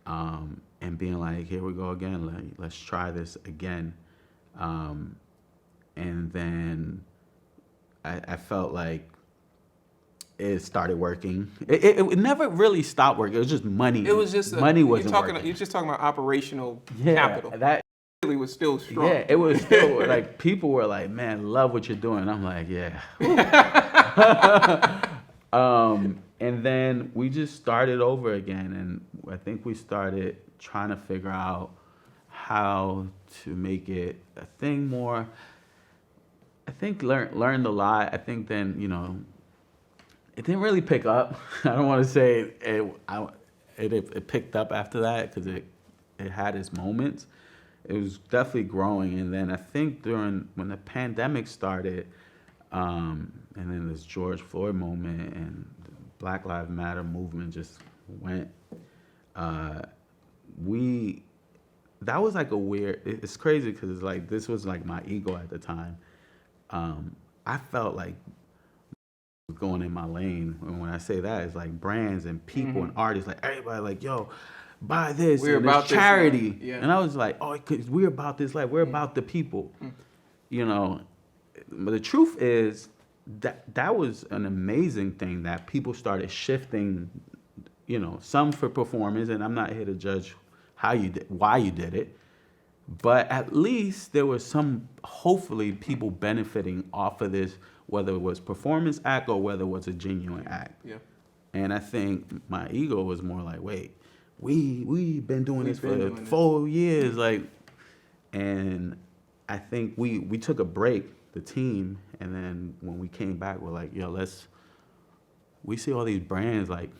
[SPEAKER 2] and being like, here we go again. Let's try this again. And then I felt like it started working. It never really stopped working. It was just money.
[SPEAKER 1] It was just
[SPEAKER 2] money wasn't working.
[SPEAKER 1] You're just talking about operational capital. It was still strong.
[SPEAKER 2] Yeah, it was still like people were like, "Man, love what you're doing." I'm like, "Yeah." And then we just started over again, and I think we started trying to figure out how to make it a thing more. I think learned a lot. I think then, you know, it didn't really pick up. I don't want to say it picked up after that, because it had its moments. It was definitely growing, and then I think when the pandemic started, and then this George Floyd moment and the Black Lives Matter movement just went. That was like a weird. It's crazy because it's like this was like my ego at the time. I felt like going in my lane, and when I say that, it's like brands and people and artists, like everybody, like, yo, buy this.
[SPEAKER 1] We're
[SPEAKER 2] and
[SPEAKER 1] about
[SPEAKER 2] this charity.
[SPEAKER 1] This, yeah.
[SPEAKER 2] And I was like, oh, because we're about this life. We're about the people. You know, but the truth is that was an amazing thing that people started shifting. You know, some for performance, and I'm not here to judge why you did it, but at least there was some, hopefully, people benefiting off of this, whether it was performance act or whether it was a genuine act.
[SPEAKER 1] Yeah.
[SPEAKER 2] And I think my ego was more like, wait, we've been doing this for 4 years, like, and I think we took a break, the team, and then when we came back, we're like, yo, we see all these brands like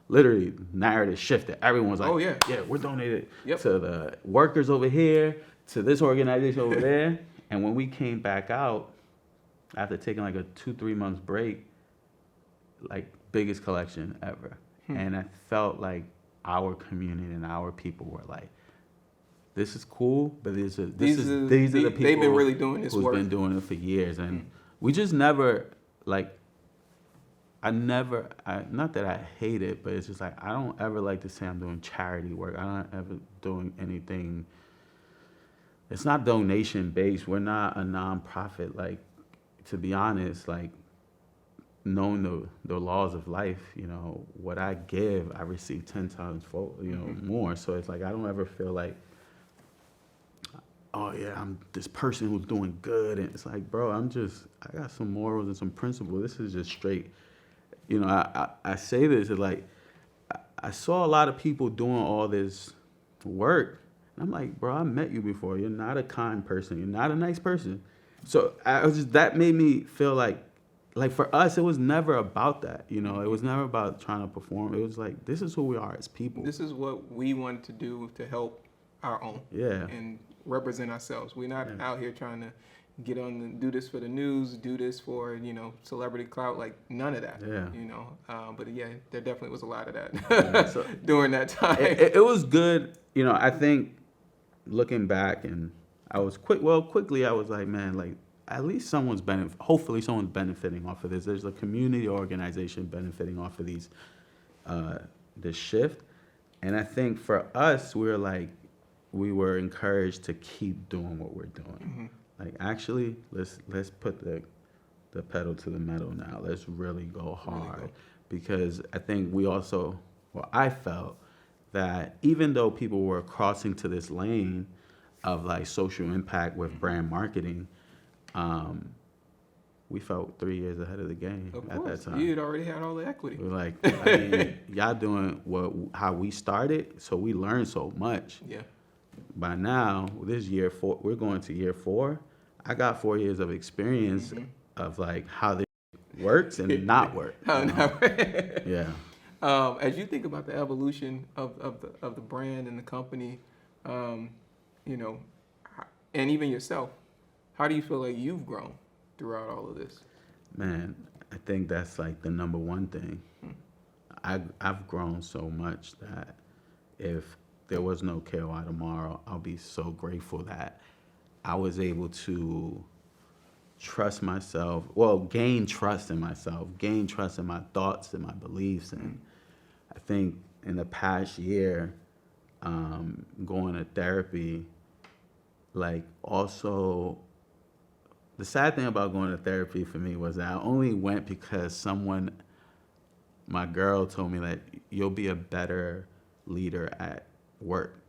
[SPEAKER 2] literally narrative shifted. Everyone's like,
[SPEAKER 1] oh yeah,
[SPEAKER 2] we're donated to the workers over here, to this organization over there. And when we came back out, after taking like a 2-3 months break, like biggest collection ever. And I felt like our community and our people were like, this is cool, but these are the people
[SPEAKER 1] they've been really doing this
[SPEAKER 2] who's
[SPEAKER 1] work.
[SPEAKER 2] been doing it for years. And we just never, like, not that I hate it, but it's just like, I don't ever like to say I'm doing charity work. I'm not ever doing anything. It's not donation based. We're not a nonprofit. Like, to be honest, like, knowing the laws of life, you know, what I give, I receive 10 times more. So it's like, I don't ever feel like, oh yeah, I'm this person who's doing good. And it's like, bro, I got some morals and some principles. This is just straight. You know, I say this, like, I saw a lot of people doing all this work. And I'm like, bro, I met you before. You're not a kind person. You're not a nice person. So that made me feel like for us, it was never about that. You know, it was never about trying to perform. It was like, this is who we are as people.
[SPEAKER 1] This is what we wanted to do to help our own.
[SPEAKER 2] Yeah.
[SPEAKER 1] And represent ourselves. We're not out here trying to get on and do this for the news, do this for, you know, celebrity clout, like none of that.
[SPEAKER 2] Yeah.
[SPEAKER 1] You know, but yeah, there definitely was a lot of that during that time.
[SPEAKER 2] It was good. You know, I think looking back, and I was quickly I was like, man, like, at least hopefully someone's benefiting off of this. There's a community organization benefiting off of this shift. And I think for us, we were encouraged to keep doing what we're doing. Like, actually, let's put the pedal to the metal now. Let's really go hard. Because I think I felt that even though people were crossing to this lane of like social impact with brand marketing, we felt 3 years ahead of the game at that time.
[SPEAKER 1] You had already had all the equity.
[SPEAKER 2] We were like, I mean, y'all doing how we started, so we learned so much.
[SPEAKER 1] Yeah.
[SPEAKER 2] By now, this year 4, we're going to year 4. I got 4 years of experience of like how this works and not work. Yeah.
[SPEAKER 1] As you think about the evolution of the brand and the company, you know, and even yourself, how do you feel like you've grown throughout all of this?
[SPEAKER 2] Man, I think that's like the number one thing. I've grown so much that if there was no KOI tomorrow, I'll be so grateful that I was able to trust myself, gain trust in myself, gain trust in my thoughts and my beliefs. And I think in the past year, going to therapy, like, also, the sad thing about going to therapy for me was that I only went because my girl told me that you'll be a better leader at work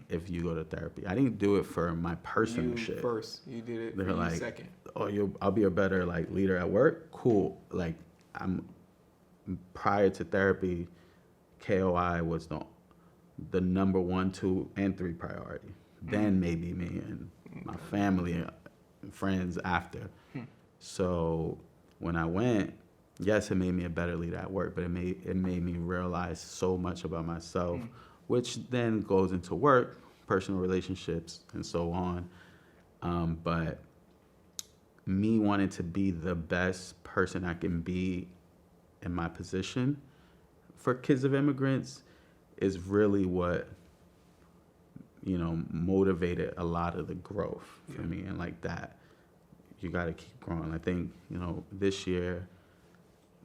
[SPEAKER 2] if you go to therapy. I didn't do it for my personal
[SPEAKER 1] You
[SPEAKER 2] shit.
[SPEAKER 1] first. You did it
[SPEAKER 2] They're
[SPEAKER 1] for you
[SPEAKER 2] like,
[SPEAKER 1] second.
[SPEAKER 2] oh, I'll be a better like leader at work. Cool. Like I'm prior to therapy, KOI was the number 1, 2, and 3 priority. Then maybe me and my family and friends after. So when I went, yes, it made me a better leader at work, but it made me realize so much about myself, which then goes into work, personal relationships, and so on. But me wanting to be the best person I can be in my position for Kids of Immigrants is really what, motivated a lot of the growth for me. And like that, you got to keep growing. I think, this year,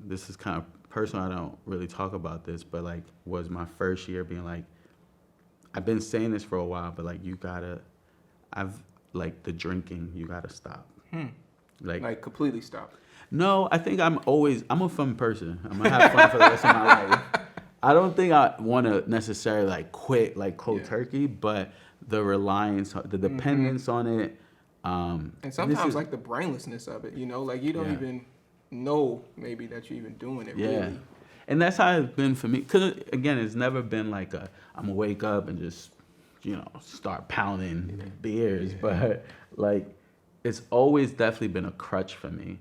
[SPEAKER 2] this is kind of personal. I don't really talk about this, but like was my first year being like, I've been saying this for a while, but like the drinking, you gotta stop.
[SPEAKER 1] Like completely stop.
[SPEAKER 2] No, I think I'm a fun person. I'm gonna have fun for the rest of my life. I don't think I want to necessarily like quit like cold turkey, but the reliance, the dependence on it.
[SPEAKER 1] And sometimes like the brainlessness of it, like you don't even know maybe that you're even doing it really.
[SPEAKER 2] And that's how it's been for me. Because, again, it's never been like I'm going to wake up and just, start pounding beers. But, like, it's always definitely been a crutch for me.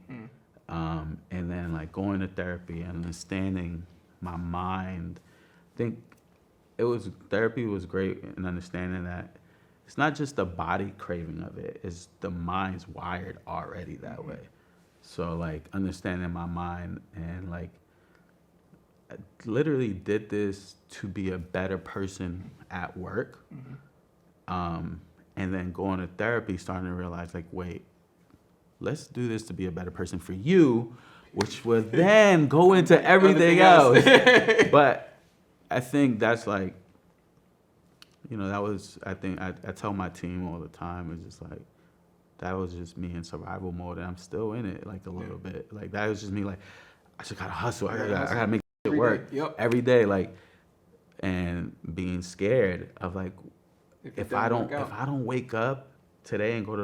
[SPEAKER 2] And then, like, going to therapy and understanding my mind. I think therapy was great in understanding that it's not just the body craving of it. It's the mind's wired already that way. So, like, understanding my mind and, like, I literally did this to be a better person at work. And then going to therapy, starting to realize, like, wait, let's do this to be a better person for you, which will then go into everything else. But I think that's like, that was, I think I tell my team all the time, it's just like, that was just me in survival mode, and I'm still in it, like, a little bit. Like, that was just me, like, I just gotta hustle. I gotta make it work every day, like, and being scared of, like, if I don't wake up today and go to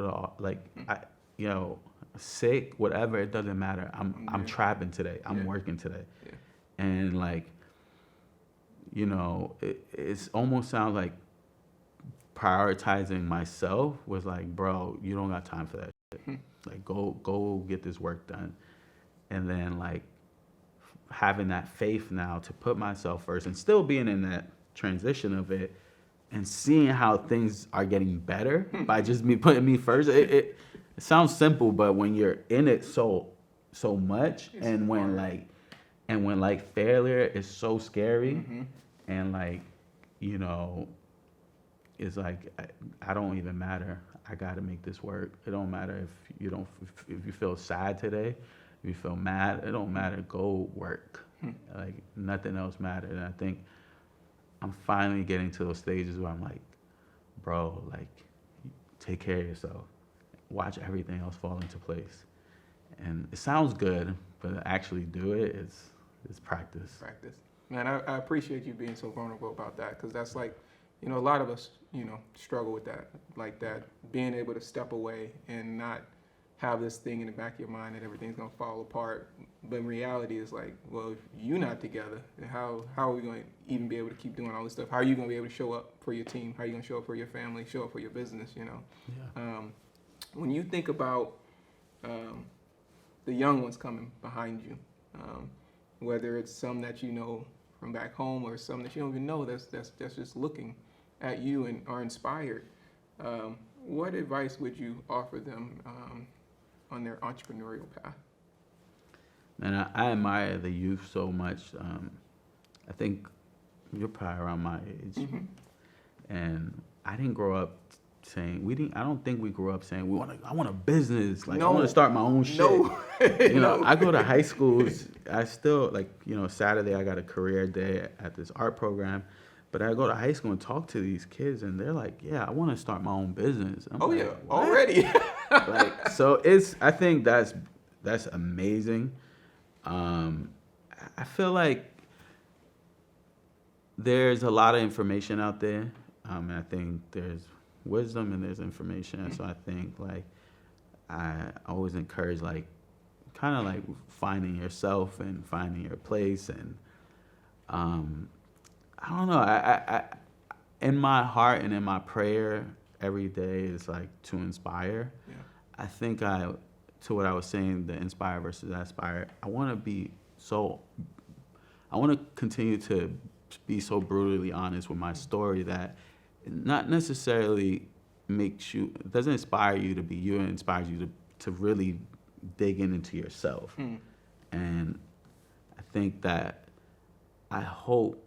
[SPEAKER 2] the, sick, whatever, it doesn't matter. I'm trapping today. I'm working today. And, like, it's almost sounds like prioritizing myself was like, bro, you don't got time for that shit. Like, go get this work done. And then, like, having that faith now to put myself first and still being in that transition of it and seeing how things are getting better by just me putting me first. It sounds simple, but when you're in it so much, and when failure is so scary, and like, it's like, I don't even matter. I got to make this work. It don't matter if you feel sad today, if you feel mad, it don't matter. Go work. Like, nothing else matters. And I think I'm finally getting to those stages where I'm like, bro, like, take care of yourself. Watch everything else fall into place. And it sounds good, but to actually do it is practice.
[SPEAKER 1] Man, I appreciate you being so vulnerable about that, because that's like, a lot of us, struggle with that, like that, being able to step away and not have this thing in the back of your mind that everything's gonna fall apart. But in reality, it's like, well, if you're not together, then how are we going to even be able to keep doing all this stuff? How are you going to be able to show up for your team? How are you going to show up for your family, show up for your business, When you think about the young ones coming behind you, whether it's some that you know from back home or some that you don't even know that's just looking at you and are inspired, what advice would you offer them on their entrepreneurial path?
[SPEAKER 2] And I admire the youth so much. I think you're probably around my age, and I didn't grow up saying I don't think we grew up saying I want a business. Like, I want to start my own shit. No. I go to high schools. I still, like, Saturday I got a career day at this art program, but I go to high school and talk to these kids, and they're like, yeah, I want to start my own business. I'm like, what?
[SPEAKER 1] Already.
[SPEAKER 2] Like, so I think that's amazing. I feel like there's a lot of information out there. And I think there's wisdom and there's information. And so I think like I always encourage like kind of like finding yourself and finding your place. And I don't know. I in my heart and in my prayer every day is like to inspire.
[SPEAKER 1] Yeah.
[SPEAKER 2] I think to what I was saying, the inspire versus aspire, I want to continue to be so brutally honest with my story that it not necessarily doesn't inspire you to be you, it inspires you to really dig into yourself. And I think that I hope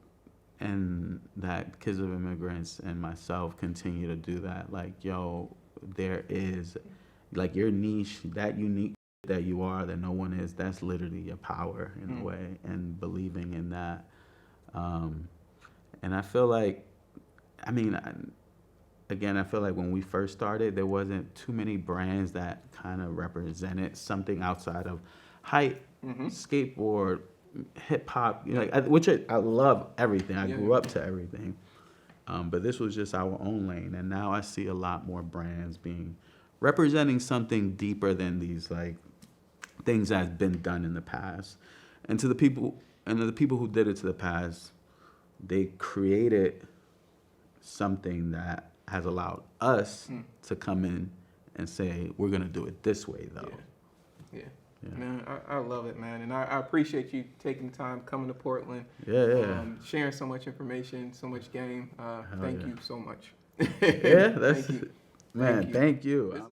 [SPEAKER 2] and that Kids of Immigrants and myself continue to do that. Like, yo, there is like your niche, that unique that you are, that no one is, that's literally your power in a way, and believing in that. And I feel like, I feel like when we first started, there wasn't too many brands that kind of represented something outside of hype, skateboard, hip hop, which I love everything. I grew up to everything. But this was just our own lane. And now I see a lot more brands representing something deeper than these like things that's been done in the past. And to the people who did it to the past, they created something that has allowed us to come in and say, we're going to do it this way, though.
[SPEAKER 1] Yeah. Man, I love it, man. And I appreciate you taking the time, coming to Portland. Sharing so much information, so much game. Thank you so much.
[SPEAKER 2] Thank you. Man, thank you.